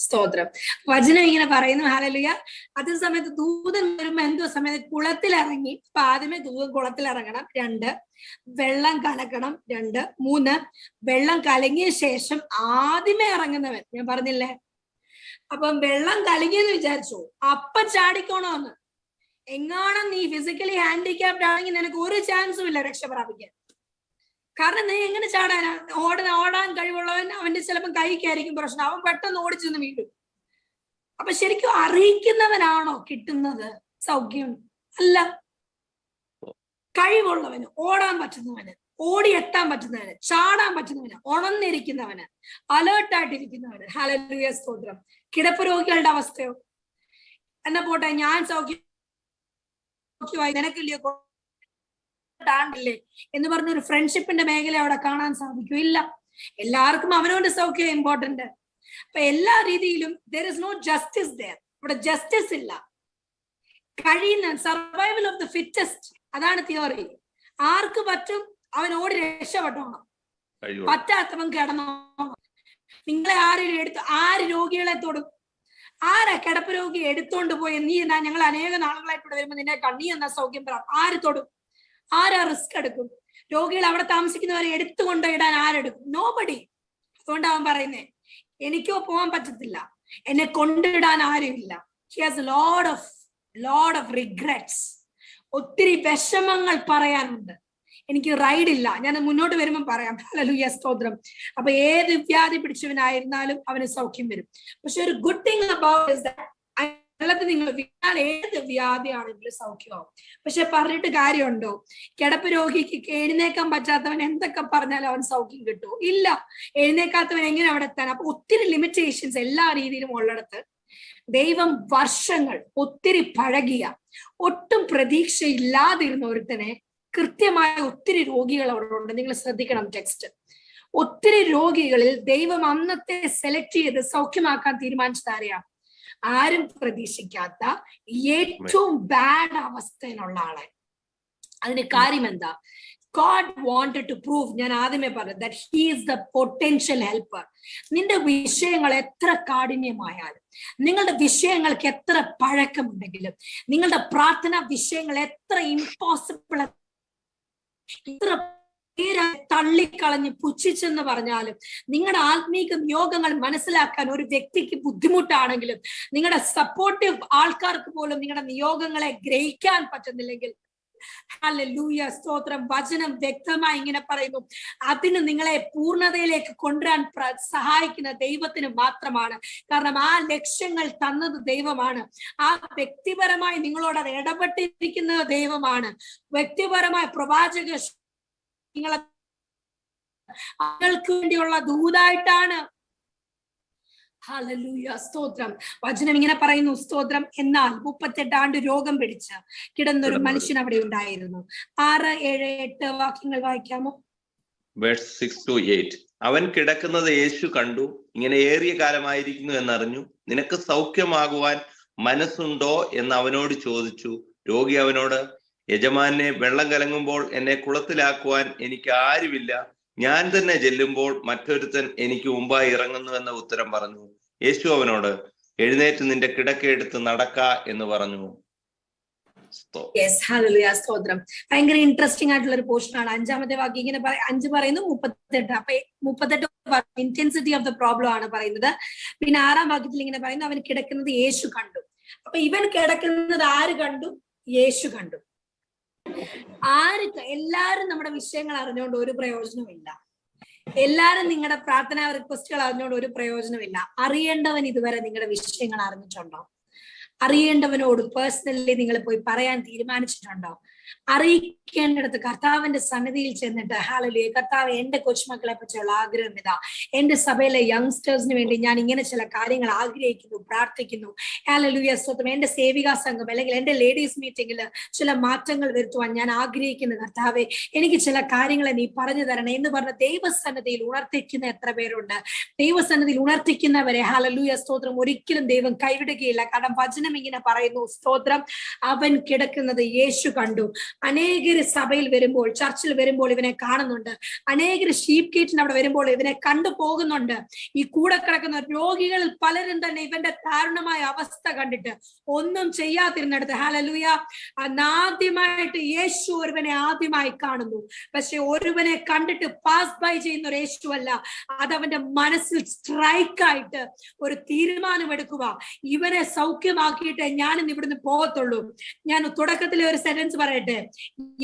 സ്തോത്രം. വചനം ഇങ്ങനെ പറയുന്നു ഹല്ലേലൂയ. അതേ സമയത്ത് ദൂതൻ വരുമ്പോ എന്തോ സമയത്ത് കുളത്തിലിറങ്ങി. അപ്പൊ ആദ്യമേ ദൂതൻ കുളത്തിലിറങ്ങണം. 2 വെള്ളം കലക്കണം. 2 3 വെള്ളം കലങ്ങിയ ശേഷം ആദ്യമേ ഇറങ്ങുന്നവൻ. ഞാൻ പറഞ്ഞില്ലേ, അപ്പം വെള്ളം കലങ്ങിയെന്ന് വിചാരിച്ചു അപ്പ ചാടിക്കോണോന്ന്. എങ്ങാണം നീ ഫിസിക്കലി ഹാൻഡിക്യാപ്ഡ് ആണെങ്കിൽ നിനക്ക് ഒരു ചാൻസും ഇല്ല രക്ഷപ്രാപിക്കാൻ. കാരണം നീ എങ്ങനെ ചാടാനാ? ഓടാൻ കഴിവുള്ളവൻ അവന്റെ ചിലപ്പോൾ കൈക്കായിരിക്കും പ്രശ്നം, അവൻ പെട്ടെന്ന് ഓടിച്ചെന്ന് വീണ്ടും. അപ്പൊ ശരിക്കും അറിയിക്കുന്നവനാണോ കിട്ടുന്നത് സൗഖ്യം? അല്ല. കഴിവുള്ളവന്, ഓടാൻ പറ്റുന്നവന്, ഓടിയെത്താൻ പറ്റുന്നവന്, ചാടാൻ പറ്റുന്നവന്, ഉണർന്നിരിക്കുന്നവന്, അലേർട്ടായിട്ടിരിക്കുന്നവന്. ഹല്ലേലൂയ സ്തോത്രം. കിടപ്പ് രോഗികളുടെ അവസ്ഥയോ? എന്നാ പോട്ടെ, ഞാൻ സൗഖ്യമായി നിനക്കില്ലയോ ആണ്ടില്ലേ എന്ന് പറഞ്ഞൊരു ഫ്രണ്ട്ഷിപ്പിന്റെ മേഖല അവിടെ കാണാൻ സാധിക്കും? ഇല്ല. എല്ലാവർക്കും അവനവന്റെ സൗഖ്യം ഇമ്പോർട്ടന്റ്. അപ്പൊ എല്ലാ രീതിയിലും there is no justice there. ഇവിടെ ജസ്റ്റിസ് ഇല്ല. കഴിയുന്ന സർവൈവൽ ഓഫ് ദ ഫിറ്റസ്റ്റ്, അതാണ് തിയോറി. ആർക്ക് പറ്റും അവൻ ഓടി രക്ഷപ്പെട്ടോണം, പറ്റാത്തവൻ കിടന്നോണം. നിങ്ങളെ ആര് രോഗികളെ തൊടും? ആരാ കിടപ്പ് രോഗി എടുത്തോണ്ട് പോയി നീ എന്നാ ഞങ്ങൾ അനേക നാളുകളായിട്ടൂടെ വരുമ്പോ നിന്നെ കണ്ണി എന്നാ സൗഖ്യം പറ? ആര് തൊടും? ആരാ റിസ്ക് എടുക്കും? രോഗികൾ അവിടെ താമസിക്കുന്നവരെ എടുത്തുകൊണ്ട് ഇടാൻ ആരെടുക്കും? നോബഡി. അതുകൊണ്ട് അവൻ പറയുന്നേ, എനിക്കോ പോകാൻ പറ്റത്തില്ല, എന്നെ കൊണ്ടിടാൻ ആരുമില്ല. He has load of regrets. ഒത്തിരി വിഷമങ്ങൾ പറയാനുണ്ട്. എനിക്ക് റൈഡില്ല, ഞാൻ മുന്നോട്ട് വരുമ്പോൾ പറയാം. ഹല്ലേലൂയ, സ്തോത്രം. അപ്പൊ ഏത് വ്യാധി പിടിച്ചവനായിരുന്നാലും അവന് സൗഖ്യം വരും. പക്ഷെ ഒരു ഗുഡ് തിങ് അബൌട്ട് നിങ്ങൾ ഏത് വ്യാധിയാണെങ്കിലും സൗഖ്യമാവും. പക്ഷെ പറഞ്ഞിട്ട് കാര്യമുണ്ടോ? കിടപ്പ് രോഗിക്ക് എഴുന്നേക്കാൻ പറ്റാത്തവൻ എന്തൊക്കെ പറഞ്ഞാലും അവൻ സൗഖ്യം കിട്ടുമോ? ഇല്ല. എഴുന്നേക്കാത്തവൻ എങ്ങനെ അവിടെ എത്താൻ? അപ്പൊ ഒത്തിരി ലിമിറ്റേഷൻസ് എല്ലാ രീതിയിലും ഉള്ളിടത്ത് ദൈവം വർഷങ്ങൾ ഒത്തിരി പഴകിയ, ഒട്ടും പ്രതീക്ഷയില്ലാതിരുന്ന ഒരുത്തനെ കൃത്യമായ ഒത്തിരി രോഗികൾ അവിടെ ഉണ്ട്. നിങ്ങൾ ശ്രദ്ധിക്കണം ടെക്സ്റ്റ്. ഒത്തിരി രോഗികളിൽ ദൈവം അന്നത്തെ സെലക്ട് ചെയ്ത് സൗഖ്യമാക്കാൻ തീരുമാനിച്ചതാരെയാണ്? ആരും പ്രതീക്ഷിക്കാത്ത ഏറ്റവും ബാഡ് അവസ്ഥയിലുള്ള ആളെ. അതിന് കാര്യം എന്താ? God wanted to prove, ഞാൻ ആദ്യമേ പറഞ്ഞു, that he is the potential helper. നിന്റെ വിഷയങ്ങൾ എത്ര കാഠിന്യമായാലും, നിങ്ങളുടെ വിഷയങ്ങൾക്ക് എത്ര പഴക്കമുണ്ടെങ്കിലും, നിങ്ങളുടെ പ്രാർത്ഥനാ വിഷയങ്ങൾ എത്ര ഇമ്പോസിബിൾ, എത്ര പേരെ തള്ളിക്കളഞ്ഞ് പുച്ഛിച്ചെന്ന് പറഞ്ഞാലും, നിങ്ങളുടെ ആത്മീക യോഗങ്ങൾ മനസ്സിലാക്കാൻ ഒരു വ്യക്തിക്ക് ബുദ്ധിമുട്ടാണെങ്കിലും, നിങ്ങളുടെ സപ്പോർട്ടീവ് ആൾക്കാർക്ക് പോലും നിങ്ങളുടെ നിയോഗങ്ങളെ ഗ്രഹിക്കാൻ പറ്റുന്നില്ലെങ്കിൽ, ഹല്ലേലൂയ, സ്തോത്രം, വചനം വ്യക്തമായി ഇങ്ങനെ പറയുന്നു, അതിന് നിങ്ങളെ പൂർണ്ണതയിലേക്ക് കൊണ്ടുവരാൻ സഹായിക്കുന്ന ദൈവത്തിന് മാത്രമാണ്. കാരണം ആ ലക്ഷ്യങ്ങൾ തന്നത് ദൈവമാണ്. ആ വ്യക്തിപരമായി നിങ്ങളോട് അത് ഇടപെട്ടിരിക്കുന്നത് ദൈവമാണ്. വ്യക്തിപരമായ പ്രവാചക നിങ്ങൾക്ക് വേണ്ടിയുള്ള ദൂതായിട്ടാണ്. ഹല്ലേലൂയ, സ്തോത്രം. വചനം ഇങ്ങനെ പറയുന്നു, സ്തോത്രം. എന്നാൽ 38 ആണ്ട് രോഗം പിടിച്ച് കിടന്നൊരു മനുഷ്യൻ അവിടെ ഉണ്ടായിരുന്നു. 6, 7, 8 വാക്യങ്ങൾ വായിക്കാമോ? Verse 6 to 8. അവൻ കിടക്കുന്നത് യേശു കണ്ടു, ഇങ്ങനെ ഏറിയ കാലമായിരിക്കുന്നു എന്നറിഞ്ഞു. നിനക്ക് സൗഖ്യമാകുവാൻ മനസ്സുണ്ടോ എന്ന് അവനോട് ചോദിച്ചു. രോഗി അവനോട്, യജമാനെ, വെള്ളം കലങ്ങുമ്പോൾ എന്നെ കുളത്തിലാക്കുവാൻ എനിക്ക് ആരുമില്ല. ഞാൻ തന്നെ ചെല്ലുമ്പോൾ മറ്റൊരുത്തൻ എനിക്ക് മുമ്പായി ഇറങ്ങുന്നു എന്ന ഉത്തരം പറഞ്ഞു. യേശു അവനോട്, എഴുന്നേറ്റ് നിന്റെ കിടക്കയെടുത്ത് നടക്ക എന്ന് പറഞ്ഞു. സ്തോത്രം. ഭയങ്കര ഇൻട്രസ്റ്റിംഗ് ആയിട്ടുള്ള ഒരു പോർഷൻ ആണ്. 5-ാമത്തെ വാക്യം ഇങ്ങനെ 5 പറയുന്നു, 38. അപ്പൊ 38 ഇന്റൻസിറ്റി ഓഫ് ദ പ്രോബ്ലം ആണ് പറയുന്നത്. പിന്നെ 6-ാം വാക്യത്തിൽ ഇങ്ങനെ പറയുന്നു, അവൻ കിടക്കുന്നത് യേശു കണ്ടു. അപ്പൊ ഇവൻ കിടക്കുന്നത് ആര് കണ്ടു? യേശു കണ്ടു. എല്ലാരും നമ്മുടെ വിഷയങ്ങൾ അറിഞ്ഞുകൊണ്ട് ഒരു പ്രയോജനമില്ല. എല്ലാരും നിങ്ങളുടെ പ്രാർത്ഥനാ റിക്വസ്റ്റുകൾ അറിഞ്ഞുകൊണ്ട് ഒരു പ്രയോജനമില്ല. അറിയേണ്ടവൻ ഇതുവരെ നിങ്ങളുടെ വിഷയങ്ങൾ അറിഞ്ഞിട്ടുണ്ടോ? അറിയേണ്ടവനോട് പേഴ്സണലി നിങ്ങൾ പോയി പറയാൻ തീരുമാനിച്ചിട്ടുണ്ടോ? അറിയിക്കേണ്ടിടത്ത് കർത്താവിന്റെ സന്നിധിയിൽ ചെന്നിട്ട്, ഹല്ലേലൂയ, കർത്താവ്, എന്റെ കൊച്ചുമക്കളെ പറ്റിയുള്ള ആഗ്രഹം ഇതാ, എന്റെ സഭയിലെ യങ്സ്റ്റേഴ്സിന് വേണ്ടി ഞാൻ ഇങ്ങനെ ചില കാര്യങ്ങൾ ആഗ്രഹിക്കുന്നു, പ്രാർത്ഥിക്കുന്നു. ഹല്ലേലൂയ, സ്തോത്രം. എന്റെ സേവികാ സംഘം അല്ലെങ്കിൽ എന്റെ ലേഡീസ് മീറ്റിംഗിൽ ചില മാറ്റങ്ങൾ വരുത്തുവാൻ ഞാൻ ആഗ്രഹിക്കുന്നു കർത്താവെ, എനിക്ക് ചില കാര്യങ്ങളെ നീ പറഞ്ഞു തരണേ എന്ന് പറഞ്ഞ ദൈവസന്നിധിയിൽ ഉണർത്തിക്കുന്ന എത്ര പേരുണ്ട്? ദൈവസന്നിധിയിൽ ഉണർത്തിക്കുന്നവരെ, ഹല്ലേലൂയ, സ്തോത്രം, ഒരിക്കലും ദൈവം കൈവിടുകയില്ല. കാരണം വചനം ഇങ്ങനെ പറയുന്നു, സ്തോത്രം, അവൻ കിടക്കുന്നത് യേശു കണ്ടു. അനേകര് സഭയിൽ വരുമ്പോൾ, ചർച്ചിൽ വരുമ്പോൾ ഇവനെ കാണുന്നുണ്ട്. അനേകര് ഷീപ്പ് ഗേറ്റിന് അവിടെ വരുമ്പോൾ ഇവനെ കണ്ടു പോകുന്നുണ്ട്. ഈ കൂടെ കിടക്കുന്ന രോഗികളിൽ പലരും തന്നെ ഇവന്റെ ദാരുണമായ അവസ്ഥ കണ്ടിട്ട് ഒന്നും ചെയ്യാതിരുന്നിടത്ത്, ഹല്ലേലൂയ, ആദ്യമായിട്ട് യേശു ഒരുവനെ ആദ്യമായി കാണുന്നു. പക്ഷെ ഒരുവനെ കണ്ടിട്ട് പാസ് ബൈ ചെയ്യുന്ന ഒരു യേശു അല്ല, അതവന്റെ മനസ്സിൽ സ്ട്രൈക്കായിട്ട് ഒരു തീരുമാനമെടുക്കുക, ഇവനെ സൗഖ്യമാക്കിയിട്ട് ഞാനിന്ന് ഇവിടുന്ന് പോകത്തുള്ളൂ. ഞാൻ തുടക്കത്തിലെ ഒരു സെന്റൻസ് പറയട്ടെ.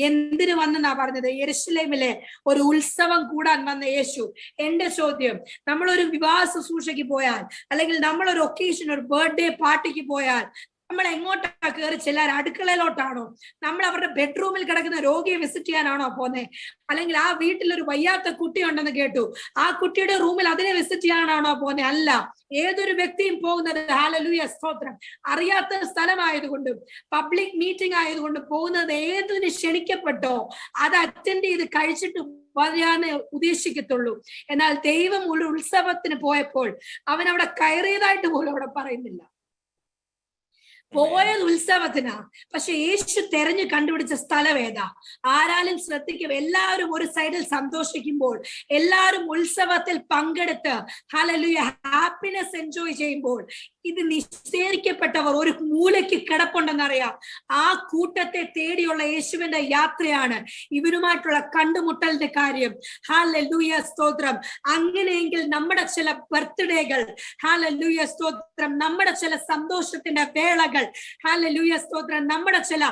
എന്തിനു വന്നെന്നാ പറഞ്ഞത്? യെരുശലേമിലെ ഒരു ഉത്സവം കൂടാൻ വന്ന യേശു. എന്റെ ചോദ്യം, നമ്മളൊരു വിവാഹ ശുശ്രൂഷയ്ക്ക് പോയാൽ, അല്ലെങ്കിൽ നമ്മളൊരു ഒക്കേഷൻ, ഒരു ബർത്ത്ഡേ പാർട്ടിക്ക് പോയാൽ, നമ്മൾ എങ്ങോട്ടാ കയറി ചെല്ലാൻ? അടുക്കളയിലോട്ടാണോ? നമ്മൾ അവരുടെ ബെഡ്റൂമിൽ കിടക്കുന്ന രോഗിയെ വിസിറ്റ് ചെയ്യാനാണോ പോന്നെ? അല്ലെങ്കിൽ ആ വീട്ടിൽ ഒരു വയ്യാത്ത കുട്ടി ഉണ്ടെന്ന് കേട്ടു, ആ കുട്ടിയുടെ റൂമിൽ അതിനെ വിസിറ്റ് ചെയ്യാനാണോ പോന്നെ? അല്ല. ഏതൊരു വ്യക്തിയും പോകുന്നത്, ഹല്ലേലൂയ സ്തോത്രം, അറിയാത്ത സ്ഥലമായതുകൊണ്ടും പബ്ലിക് മീറ്റിംഗ് ആയതുകൊണ്ടും പോകുന്നത് ഏതിന് ക്ഷണിക്കപ്പെട്ടോ അത് അറ്റൻഡ് ചെയ്ത് കഴിച്ചിട്ട് വരാനേ ഉദ്ദേശിക്കത്തുള്ളൂ. എന്നാൽ ദൈവം ഒരു ഉത്സവത്തിന് പോയപ്പോൾ അവൻ അവിടെ കയറിയതായിട്ട് പോലും അവിടെ പറയുന്നില്ല. പോയത് ഉത്സവത്തിനാ. പക്ഷെ യേശു തെരഞ്ഞു കണ്ടുപിടിച്ച സ്ഥലം ഏതാ? ആരാലും ശ്രദ്ധിക്കും. എല്ലാവരും ഒരു സൈഡിൽ സന്തോഷിക്കുമ്പോൾ, എല്ലാവരും ഉത്സവത്തിൽ പങ്കെടുത്ത് ഹല്ലേലൂയ ഹാപ്പിനെസ് എൻജോയ് ചെയ്യുമ്പോൾ, ഇത് നിഷേധിക്കപ്പെട്ടവർ ഒരു മൂലയ്ക്ക് കിടപ്പുണ്ടെന്നറിയാം. ആ കൂട്ടത്തെ തേടിയുള്ള യേശുവിന്റെ യാത്രയാണ് ഇവരുമായിട്ടുള്ള കണ്ടുമുട്ടലിന്റെ കാര്യം. ഹല്ലേലൂയ സ്തോത്രം. അങ്ങനെയെങ്കിൽ നമ്മുടെ ചില ബർത്ത്ഡേകൾ, ഹല്ലേലൂയ സ്തോത്രം, നമ്മുടെ ചില സന്തോഷത്തിന്റെ വേളകൾ, ഹല്ലേലൂയ സ്തോത്രം, നമ്മുടെ ചില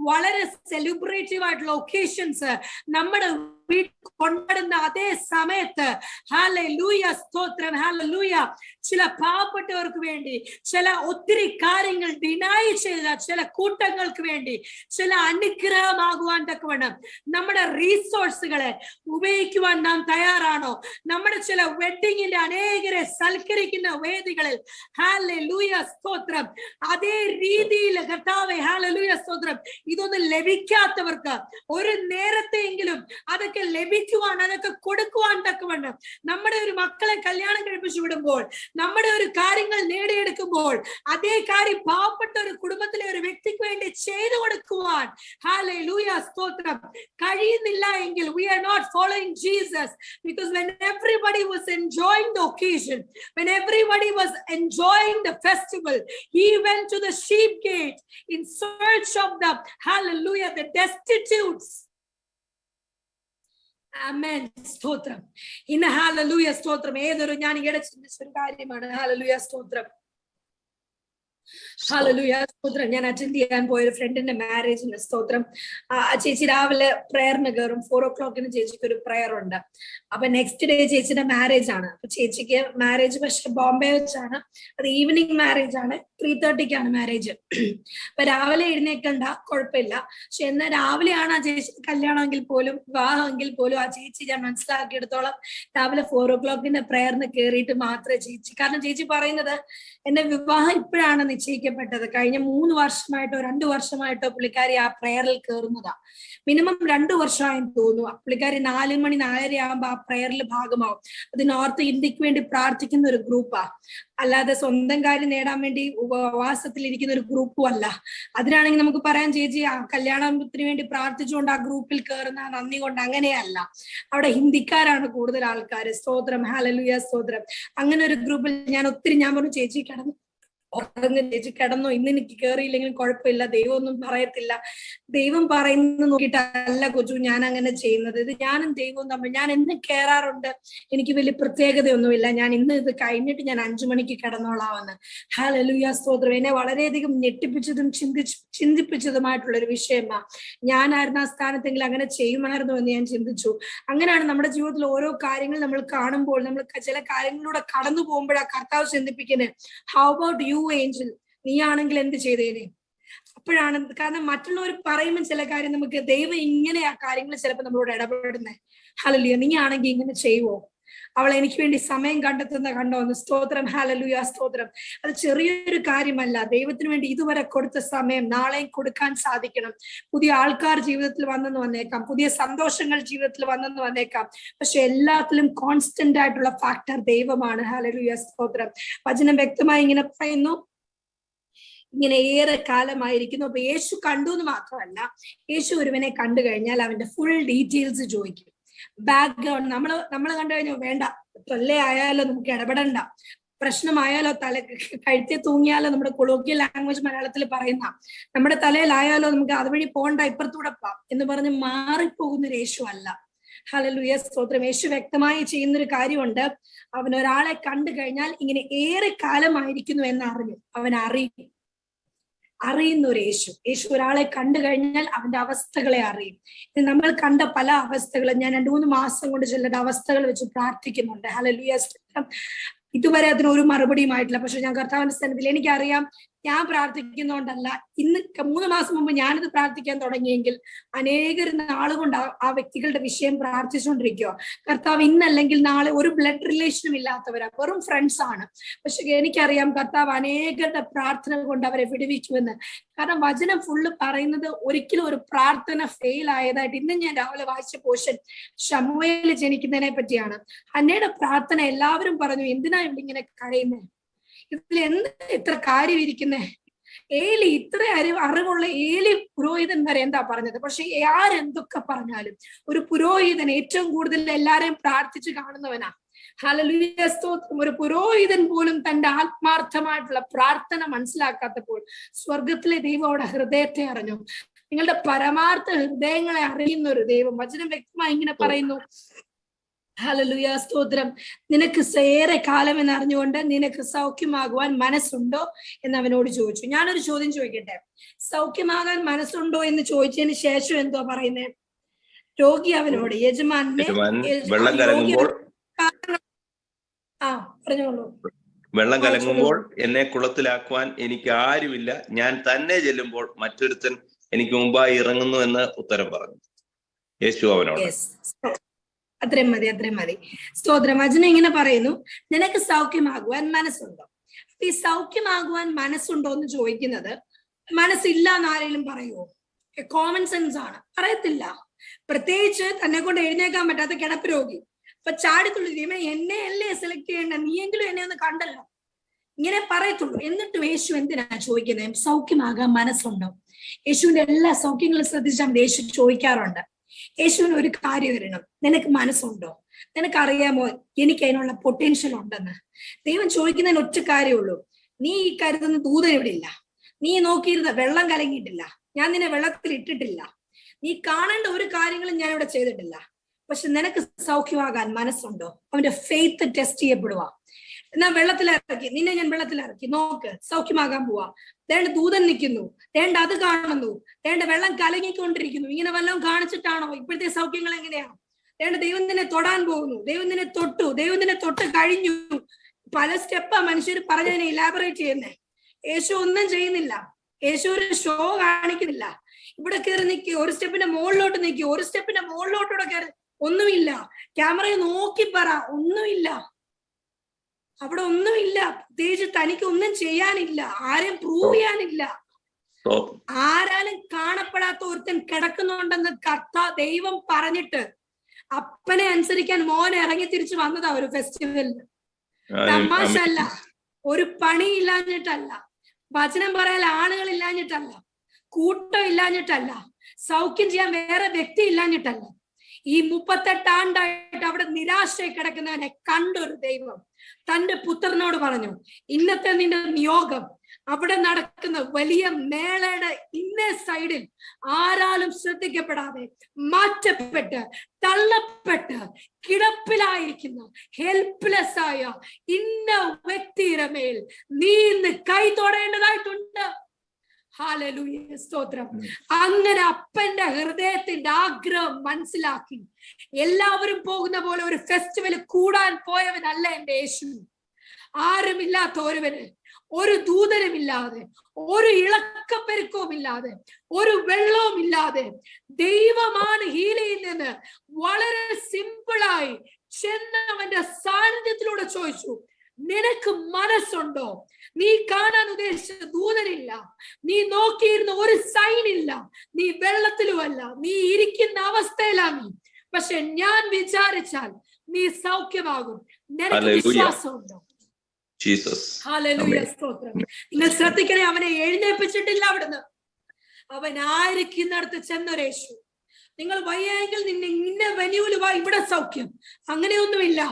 വളരെ സെലിബ്രേറ്റീവ് ആയിട്ടുള്ള ഒക്കേഷൻസ് നമ്മുടെ വീട്ടിൽ കൊണ്ടാടുന്ന അതേ സമയത്ത് ഹല്ലേലൂയ സ്തോത്രം, ഹല്ലേലൂയ, ചില പാവപ്പെട്ടവർക്ക് വേണ്ടി, ചില ഒത്തിരി കാര്യങ്ങൾ ഡിനൈ ചെയ്ത ചില കൂട്ടങ്ങൾക്ക് വേണ്ടി, ചില അനുഗ്രഹമാകുവാൻ തക്കവണ്ണം നമ്മുടെ റീസോഴ്സുകളെ ഉപയോഗിക്കുവാൻ നാം തയ്യാറാണോ? നമ്മുടെ ചില വെഡിങ്ങിന്റെ അനേകരെ സൽക്കരിക്കുന്ന വേദികളിൽ ഹല്ലേലൂയ സ്തോത്രം അതേ രീതിയിൽ കർത്താവേ ഹല്ലേലൂയ സ്തോത്രം ഇതൊന്നും ലഭിക്കാത്തവർക്ക് ഒരു നേരത്തെയെങ്കിലും അതൊക്കെ ലഭിക്കുവാൻ, അതൊക്കെ കൊടുക്കുവാൻ തക്കവണ്ണം നമ്മുടെ ഒരു മക്കളെ കല്യാണം കഴിപ്പിച്ചു വിടുമ്പോൾ, നമ്മുടെ ഒരു കാര്യങ്ങൾ നേടിയെടുക്കുമ്പോൾ അതേ കാര്യം പാവപ്പെട്ട ഒരു കുടുംബത്തിലെ ഒരു വ്യക്തിക്ക് വേണ്ടി ചെയ്തു കൊടുക്കുവാൻ ഹല്ലേലൂയ സ്തോത്രം കഴിയുന്നില്ല എങ്കിൽ we are not following Jesus. Because when everybody was enjoying the occasion, when everybody was enjoying the festival, he went to the sheep gate in search of the hallelujah the destitutes. Amen. സ്തോത്രം. ഇന്ന് hallelujah സ്തോത്രം ഏതൊരു ഞാൻ ഈയിടെ ചിന്തിച്ച ഒരു കാര്യമാണ്. Hallelujah സ്തോത്രം, ഹല്ലേലൂയ സ്തോത്രം. ഞാൻ അറ്റൻഡ് ചെയ്യാൻ പോയ ഒരു ഫ്രണ്ടിന്റെ മാരേജിന് സ്തോത്രം. ചേച്ചി രാവിലെ പ്രയറിന് കയറും. 4 o'clock ചേച്ചിക്ക് ഒരു പ്രയർ ഉണ്ട്. അപ്പൊ നെക്സ്റ്റ് ഡേ ചേച്ചിയുടെ മാരേജ് ആണ്. അപ്പൊ ചേച്ചിക്ക് മാരേജ് പക്ഷെ ബോംബെ വെച്ചാണ്. അത് ഈവനിങ് മാരേജ് ആണ്. 3:30 മാരേജ്. അപ്പൊ രാവിലെ എഴുന്നേക്കണ്ട, കുഴപ്പമില്ല. പക്ഷെ എന്നാൽ രാവിലെയാണ് ആ ചേച്ചി കല്യാണമെങ്കിൽ പോലും വിവാഹമെങ്കിൽ പോലും ആ ചേച്ചി ഞാൻ മനസ്സിലാക്കിയെടുത്തോളം രാവിലെ 4 o'clock പ്രയറിന് കയറിയിട്ട് മാത്രമേ ചേച്ചി, കാരണം ചേച്ചി പറയുന്നത് എന്റെ വിവാഹം ഇപ്പോഴാണ് നിശ്ചയിക്കപ്പെട്ടത്. കഴിഞ്ഞ 3 വർഷമായിട്ടോ 2 വർഷമായിട്ടോ പുള്ളിക്കാരി ആ പ്രയറിൽ കയറുന്നതാ. മിനിമം 2 വർഷമായെന്ന് തോന്നുന്നു. പുള്ളിക്കാരി 4 മണി 4:30 ആകുമ്പോ ആ പ്രയറിൽ ഭാഗമാവും. അത് നോർത്ത് ഇന്ത്യക്ക് വേണ്ടി പ്രാർത്ഥിക്കുന്ന ഒരു ഗ്രൂപ്പാ, അല്ലാതെ സ്വന്തം കാര്യം നേടാൻ വേണ്ടി ഉപവാസത്തിൽ ഇരിക്കുന്ന ഒരു ഗ്രൂപ്പും അല്ല. അതിനാണെങ്കിൽ നമുക്ക് പറയാൻ ചേച്ചി ആ കല്യാണത്തിന് വേണ്ടി പ്രാർത്ഥിച്ചുകൊണ്ട് ആ ഗ്രൂപ്പിൽ കയറുന്ന നന്ദി കൊണ്ട്, അങ്ങനെയല്ല. അവിടെ ഹിന്ദിക്കാരാണ് കൂടുതൽ ആൾക്കാർ. സ്തോത്രം, ഹല്ലേലൂയ സ്തോത്രം. അങ്ങനെ ഒരു ഗ്രൂപ്പിൽ ഞാൻ പറഞ്ഞു ചേച്ചി ചേച്ചി കിടന്നോ, ഇന്ന് എനിക്ക് കയറിയില്ലെങ്കിലും കുഴപ്പമില്ല, ദൈവം ഒന്നും പറയത്തില്ല. ദൈവം പറയുന്നത് നോക്കിയിട്ടല്ല കൊച്ചു ഞാൻ അങ്ങനെ ചെയ്യുന്നത്. ഇത് ഞാനും ദൈവവും തമ്മിൽ, ഞാൻ എന്നും കയറാറുണ്ട്, എനിക്ക് വലിയ പ്രത്യേകതയൊന്നുമില്ല. ഞാൻ ഇന്ന് ഇത് കഴിഞ്ഞിട്ട് ഞാൻ 5 മണിക്ക് കിടന്നോളാമെന്ന്. ഹല്ലേലൂയ സ്തോത്രം. എന്നെ വളരെയധികം ഞെട്ടിപ്പിച്ചതും ചിന്തിപ്പിച്ചതുമായിട്ടുള്ള ഒരു വിഷയമാണ്. ഞാനായിരുന്നു ആ സ്ഥാനത്തെങ്കിൽ അങ്ങനെ ചെയ്യുമായിരുന്നു എന്ന് ഞാൻ ചിന്തിച്ചു. അങ്ങനെയാണ് നമ്മുടെ ജീവിതത്തിൽ ഓരോ കാര്യങ്ങൾ നമ്മൾ കാണുമ്പോൾ, നമ്മൾ ചില കാര്യങ്ങളിലൂടെ കടന്നു പോകുമ്പോഴാ കർത്താവ് ചിന്തിപ്പിക്കുന്നത്, ഹൗ അബൌട്ട് യു ഏഞ്ചൽ, നീ ആണെങ്കിൽ എന്ത് ചെയ്തേനെ? അപ്പോഴാണ്, കാരണം മറ്റുള്ളവർ പറയുമ്പോൾ ചില കാര്യം നമുക്ക് ദൈവം ഇങ്ങനെ ആ കാര്യങ്ങൾ ചിലപ്പോൾ നമ്മളോട് ഇടപെടുന്നത്. ഹല്ലേലൂയ, നീ ആണെങ്കിൽ ഇങ്ങനെ ചെയ്യുവോ? അവൾ എനിക്ക് വേണ്ടി സമയം കണ്ടെത്തുന്ന കണ്ടോ എന്ന്. സ്തോത്രം, ഹല്ലേലൂയ സ്തോത്രം. അത് ചെറിയൊരു കാര്യമല്ല. ദൈവത്തിന് വേണ്ടി ഇതുവരെ കൊടുത്ത സമയം നാളെയും കൊടുക്കാൻ സാധിക്കണം. പുതിയ ആൾക്കാർ ജീവിതത്തിൽ വന്നെന്ന് വന്നേക്കാം, പുതിയ സന്തോഷങ്ങൾ ജീവിതത്തിൽ വന്നെന്ന് വന്നേക്കാം. പക്ഷെ എല്ലാത്തിലും കോൺസ്റ്റന്റ് ആയിട്ടുള്ള ഫാക്ടർ ദൈവമാണ്. ഹല്ലേലൂയ സ്തോത്രം. വചനം വ്യക്തമായി ഇങ്ങനെ പറയുന്നു, ഇങ്ങനെ ഏറെ കാലമായിരിക്കുന്നു. അപ്പൊ യേശു കണ്ടു എന്ന് മാത്രമല്ല, യേശു ഒരുവനെ കണ്ടു കഴിഞ്ഞാൽ അവന്റെ ഫുൾ ഡീറ്റെയിൽസ് ചോദിക്കും. ബാക്ക്ഗ്രൗണ്ട് നമ്മൾ കണ്ടു കഴിഞ്ഞാൽ വേണ്ട, തൊല്ലയായാലോ നമുക്ക് ഇടപെടണ്ട, പ്രശ്നമായാലോ കഴുത്തെ തൂങ്ങിയാലോ, നമ്മുടെ കൊളോക്കിയൽ ലാംഗ്വേജ് മലയാളത്തിൽ പറയുന്ന നമ്മുടെ തലയിലായാലോ നമുക്ക് അതുവഴി പോകണ്ട, ഇപ്പുറത്തൂടെ പോവാം എന്ന് പറഞ്ഞ് മാറിപ്പോകുന്നൊരു യേശു അല്ല. ഹല്ലേലൂയ സ്തോത്രം. യേശു വ്യക്തമായി ചെയ്യുന്നൊരു കാര്യമുണ്ട്. അവൻ ഒരാളെ കണ്ടു കഴിഞ്ഞാൽ ഇങ്ങനെ ഏറെ കാലമായിരിക്കുന്നു എന്ന് അവൻ അറിയുന്ന ഒരു യേശു ഒരാളെ കണ്ടു കഴിഞ്ഞാൽ അവന്റെ അവസ്ഥകളെ അറിയും. നമ്മൾ കണ്ട പല അവസ്ഥകളും ഞാൻ 2-3 മാസം കൊണ്ട് ചിലരുടെ അവസ്ഥകൾ വെച്ച് പ്രാർത്ഥിക്കുന്നുണ്ട്. ഹല്ലേലൂയ സ്തോത്രം. ഇതുവരെ അതിനൊരു മറുപടിയുമായിട്ടില്ല. പക്ഷെ ഞാൻ കർത്താവിന്റെ സ്ഥാനത്തിൽ എനിക്കറിയാം, ഞാൻ പ്രാർത്ഥിക്കുന്നതുകൊണ്ടല്ല. ഇന്ന് 3 മാസം മുമ്പ് ഞാനിത് പ്രാർത്ഥിക്കാൻ തുടങ്ങിയെങ്കിൽ അനേകർ നാളുകൊണ്ട് ആ വ്യക്തികളുടെ വിഷയം പ്രാർത്ഥിച്ചുകൊണ്ടിരിക്കുക. കർത്താവ് ഇന്നല്ലെങ്കിൽ നാളെ ഒരു ബ്ലഡ് റിലേഷനും ഇല്ലാത്തവരാ, വെറും ഫ്രണ്ട്സ് ആണ്. പക്ഷെ എനിക്കറിയാം കർത്താവ് അനേകരുടെ പ്രാർത്ഥന കൊണ്ട് അവരെ വിടുവിക്കുമെന്ന്. കാരണം വചനം ഫുള്ള് പറയുന്നത് ഒരിക്കലും ഒരു പ്രാർത്ഥന ഫെയിൽ ആയതായിട്ട്. ഇന്ന് ഞാൻ രാവിലെ വായിച്ച പോർഷൻ ശമൂവേൽ ജനിക്കുന്നതിനെ പറ്റിയാണ്. ഹന്നയുടെ പ്രാർത്ഥന എല്ലാവരും പറഞ്ഞു, എന്തിനാ ഇവിടെ ഇങ്ങനെ കരയുന്നേ, ഇതിൽ എന്ത് ഇത്ര കാര്യം ഇരിക്കുന്നേ? ഏലി, ഇത്ര അറിവുള്ള ഏലി പുരോഹിതൻ വരെ എന്താ പറഞ്ഞത്? പക്ഷെ ആരെന്തൊക്കെ പറഞ്ഞാലും ഒരു പുരോഹിതൻ ഏറ്റവും കൂടുതൽ എല്ലാരെയും പ്രാർത്ഥിച്ച് കാണുന്നവനാ. ഹല്ലേലൂയ, സ്തോത്രം. ഒരു പുരോഹിതൻ പോലും തന്റെ ആത്മാർത്ഥമായിട്ടുള്ള പ്രാർത്ഥന മനസ്സിലാക്കാത്തപ്പോൾ സ്വർഗത്തിലെ ദൈവം അവിടെ ഹൃദയത്തെ അറിഞ്ഞു. നിങ്ങളുടെ പരമാർത്ഥ ഹൃദയങ്ങളെ അറിയുന്ന ഒരു ദൈവം. വചനം വ്യക്തമായി ഇങ്ങനെ പറയുന്നു, ഹല്ലേലൂയ, സ്തോത്രം. നിനക്ക് ഏറെ കാലം എന്ന് അറിഞ്ഞുകൊണ്ട് നിനക്ക് സൗഖ്യമാകുവാൻ മനസ്സുണ്ടോ എന്ന് അവനോട് ചോദിച്ചു. ഞാനൊരു ചോദ്യം ചോദിക്കട്ടെ, സൗഖ്യമാകാൻ മനസ്സുണ്ടോ എന്ന് ചോദിച്ചതിന് ശേഷം എന്തോ പറയുന്നേ? രോഗി അവനോട്, യജമാനെ, പറഞ്ഞോളൂ. വെള്ളം കലങ്ങുമ്പോൾ എന്നെ കുളത്തിലാക്കുവാൻ എനിക്ക് ആരുമില്ല, ഞാൻ തന്നെ ചെല്ലുമ്പോൾ മറ്റൊരുത്തൻ എനിക്ക് മുമ്പായി ഇറങ്ങുന്നു എന്ന് ഉത്തരം പറഞ്ഞു യേശു അവനോട്. അത്രയും മതി. സ്തോത്രം. വചനം ഇങ്ങനെ പറയുന്നു, നിനക്ക് സൗഖ്യമാകുവാൻ മനസ്സുണ്ടോ? ഈ സൗഖ്യമാകുവാൻ മനസ്സുണ്ടോ എന്ന് ചോദിക്കുന്നത് മനസ്സില്ല എന്ന് ആരെങ്കിലും പറയുമോ? കോമൺ സെൻസ് ആണ്, പറയത്തില്ല. പ്രത്യേകിച്ച് തന്നെ കൊണ്ട് എഴുന്നേക്കാൻ പറ്റാത്ത കിടപ്പ് രോഗി. അപ്പൊ ചാടിത്തുള്ളൂ, എന്നെ അല്ലേ സെലക്ട് ചെയ്യേണ്ട, നീയെങ്കിലും എന്നെ ഒന്ന് കണ്ടല്ലോ, ഇങ്ങനെ പറയത്തുള്ളൂ. എന്നിട്ടും യേശു എന്തിനാ ചോദിക്കുന്നത്? സൗഖ്യമാകാൻ മനസ്സുണ്ടോ? യേശുവിന്റെ എല്ലാ സൗഖ്യങ്ങളും ശ്രദ്ധിച്ചാൽ യേശു ചോദിക്കാറുണ്ട്. യേശുവിന് ഒരു കാര്യം വരണം, നിനക്ക് മനസ്സുണ്ടോ? നിനക്കറിയാമോ എനിക്ക് അതിനുള്ള പൊട്ടൻഷ്യൽ ഉണ്ടെന്ന്? ദൈവം ചോദിക്കുന്നതിന് ഒറ്റ കാര്യമുള്ളൂ, നീ ഈ കരുതുന്ന ദൂതൻ ഇവിടെ ഇല്ല, നീ നോക്കിയിരുന്ന വെള്ളം കലങ്ങിയിട്ടില്ല, ഞാൻ നിന്നെ വെള്ളത്തിൽ ഇട്ടിട്ടില്ല, നീ കാണേണ്ട ഒരു കാര്യങ്ങളും ഞാൻ ഇവിടെ ചെയ്തിട്ടില്ല. പക്ഷെ നിനക്ക് സൗഖ്യമാകാൻ മനസ്സുണ്ടോ? അവന്റെ ഫെയ്ത്ത് ടെസ്റ്റ് ചെയ്യപ്പെടുക. എന്നാ വെള്ളത്തിലിറക്കി, നിന്നെ ഞാൻ വെള്ളത്തിലിറക്കി, നോക്ക്, സൗഖ്യമാകാൻ പോവാ. ദേണ്ട ദൂതൻ നിൽക്കുന്നു, ദേണ്ട അത് കാണുന്നു, ദേണ്ട വെള്ളം കലങ്ങിക്കൊണ്ടിരിക്കുന്നു. ഇങ്ങനെ വല്ലതും കാണിച്ചിട്ടാണോ ഇപ്പോഴത്തെ സൗഖ്യങ്ങൾ? എങ്ങനെയാ? ദേണ്ട ദൈവം നിന്നെ തൊടാൻ പോകുന്നു, ദൈവം നിന്നെ തൊട്ടു, ദൈവം നിന്നെ തൊട്ട് കഴിഞ്ഞു. പല സ്റ്റെപ്പാ മനുഷ്യർ പറഞ്ഞതിനെ ഇലാബറേറ്റ് ചെയ്യുന്നേ. യേശു ഒന്നും ചെയ്യുന്നില്ല, യേശു ഒരു ഷോ കാണിക്കുന്നില്ല. ഇവിടെ കയറി നിൽക്കി, ഒരു സ്റ്റെപ്പിന്റെ മുകളിലോട്ട് നിൽക്കി, ഒരു സ്റ്റെപ്പിന്റെ മുകളിലോട്ടൂടെ കയറി, ഒന്നുമില്ല. ക്യാമറയെ നോക്കി പറ, ഒന്നുമില്ല, അവിടെ ഒന്നുമില്ല. പ്രത്യേകിച്ച് തനിക്ക് ഒന്നും ചെയ്യാനില്ല, ആരെയും പ്രൂവ് ചെയ്യാനില്ല. ആരാലും കാണപ്പെടാത്ത ഒരുത്തൻ കിടക്കുന്നുണ്ടെന്ന് ദൈവം പറഞ്ഞിട്ട് അപ്പനെ അനുസരിക്കാൻ മോൻ ഇറങ്ങി തിരിച്ചു വന്നതാ ഒരു ഫെസ്റ്റിവലിന്. തമാശ അല്ല, ഒരു പണി ഇല്ലാഞ്ഞിട്ടല്ല, വചനം പറയാൻ ആളുകൾ ഇല്ലാഞ്ഞിട്ടല്ല, കൂട്ടം ഇല്ലാഞ്ഞിട്ടല്ല, സൗഖ്യം ചെയ്യാൻ വേറെ വ്യക്തി ഇല്ലാഞ്ഞിട്ടല്ല. ഈ 38 ആണ്ടായിട്ട് അവിടെ നിരാശയിൽ കിടക്കുന്നവനെ കണ്ടൊരു ദൈവം തന്റെ പുത്രനോട് പറഞ്ഞു, ഇന്നത്തെ നിന്റെ നിയോഗം അവിടെ നടക്കുന്ന വലിയ മേളയുടെ ഇന്നേ സൈഡിൽ ആരാലും ശ്രദ്ധിക്കപ്പെടാതെ മാറ്റപ്പെട്ട് തള്ളപ്പെട്ട് കിടപ്പിലായിരിക്കുന്ന ഹെൽപ്ലെസ് ആയ ഇന്ന വ്യക്തിയുടെ മേൽ നീ ഇന്ന് കൈ തൊടേണ്ടതായിട്ടുണ്ട്. ഹല്ലേലൂയ, സ്തോത്രം. അങ്ങനെ അപ്പന്റെ ഹൃദയത്തിന്റെ ആഗ്രഹം മനസ്സിലാക്കി എല്ലാവരും പോകുന്ന പോലെ ഒരു ഫെസ്റ്റിവൽ കൂടാൻ പോയവനല്ല എന്റെ യേശു. ആരുമില്ലാത്ത ഒരുവന്, ഒരു ദൂതനുമില്ലാതെ, ഒരു ഇളക്കപ്പെരുക്കവും ഇല്ലാതെ, ഒരു വെള്ളവും ഇല്ലാതെ ദൈവമാണ് ഹീൽ ചെയ്യുന്നതെന്ന് വളരെ സിമ്പിളായി ചെന്നവന്റെ സാന്നിധ്യത്തിലൂടെ ചോദിച്ചു, നിനക്ക് മനസ്സുണ്ടോ? നീ കാണാൻ ഉദ്ദേശിച്ച ദൂതനില്ല, നീ നോക്കിയിരുന്ന ഒരു സൈൻ ഇല്ല, നീ വെള്ളത്തിലുമല്ല, നീ ഇരിക്കുന്ന അവസ്ഥയിലാണ്. പക്ഷെ ഞാൻ വിചാരിച്ചാൽ നീ സൗഖ്യമാകും. നിനക്ക് വിശ്വാസമുണ്ടോ? ഹല്ലേലൂയ, സ്തോത്രം. നിങ്ങൾ ശ്രദ്ധിക്കണേ, അവനെ എഴുന്നേൽപ്പിച്ചിട്ടില്ല അവിടുന്ന്. അവൻ ആയിരിക്കുന്നിടത്ത് ചെന്നൊരേശു. നിങ്ങൾ വയ്യെങ്കിൽ നിന്ന വെന്യൂല് വാ, ഇവിടെ സൗഖ്യം, അങ്ങനെയൊന്നുമില്ല.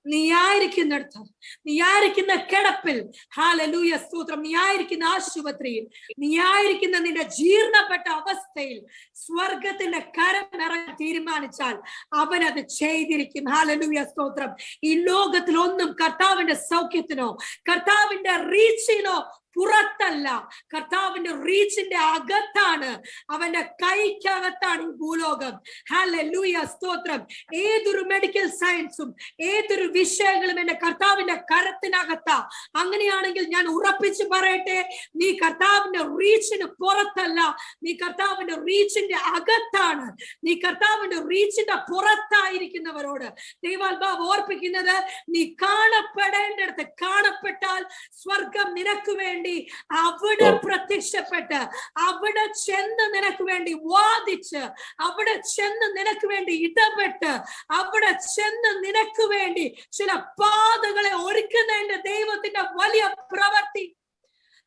നീ ആയിരിക്കുന്നിടത്ത്, നീ ആയിരിക്കുന്ന കിടപ്പിൽ, ഹല്ലേലൂയ, സ്തോത്രം, നീ ആയിരിക്കുന്ന ആശുപത്രിയിൽ, നീ ആയിരിക്കുന്ന നിന്റെ ജീർണപ്പെട്ട അവസ്ഥയിൽ സ്വർഗത്തിന്റെ കരം നിറയാൻ തീരുമാനിച്ചാൽ അവൻ അത് ചെയ്തിരിക്കും. ഹല്ലേലൂയ, സ്തോത്രം. ഈ ലോകത്തിൽ ഒന്നും കർത്താവിന്റെ സൗഖ്യത്തിനോ കർത്താവിന്റെ റീച്ചിനോ പുറത്തല്ല, കർത്താവിന്റെ റീച്ചിന്റെ അകത്താണ്, അവന്റെ കൈക്കകത്താണ് ഈ ഭൂലോകം. ഹല്ലേലൂയ, സ്തോത്രം. ഏതൊരു മെഡിക്കൽ സയൻസും ഏതൊരു വിഷയങ്ങളും എന്റെ കർത്താവിന്റെ കരത്തിനകത്താ. അങ്ങനെയാണെങ്കിൽ ഞാൻ ഉറപ്പിച്ചു പറയട്ടെ, നീ കർത്താവിന്റെ റീച്ചിന് പുറത്തല്ല, നീ കർത്താവിന്റെ റീച്ചിന്റെ അകത്താണ്. നീ കർത്താവിന്റെ റീച്ചിന്റെ പുറത്തായിരിക്കുന്നവരോട് ദൈവാത്മാവ് ഓർപ്പിക്കുന്നത്, നീ കാണപ്പെടേണ്ടിടത്ത് കാണപ്പെട്ടാൽ സ്വർഗം നിനക്ക് വേണ്ടി അവിടെ പ്രത്യക്ഷപ്പെട്ട്, അവിടെ ചെന്ന് നിനക്ക് വേണ്ടി വാദിച്ച്, അവിടെ ചെന്ന് നിനക്ക് വേണ്ടി ഇടപെട്ട്, അവിടെ ചെന്ന് നിനക്ക് വേണ്ടി ചില പാതകളെ ഒരുക്കുന്നതിന്റെ ദൈവത്തിന്റെ വലിയ പ്രവൃത്തി.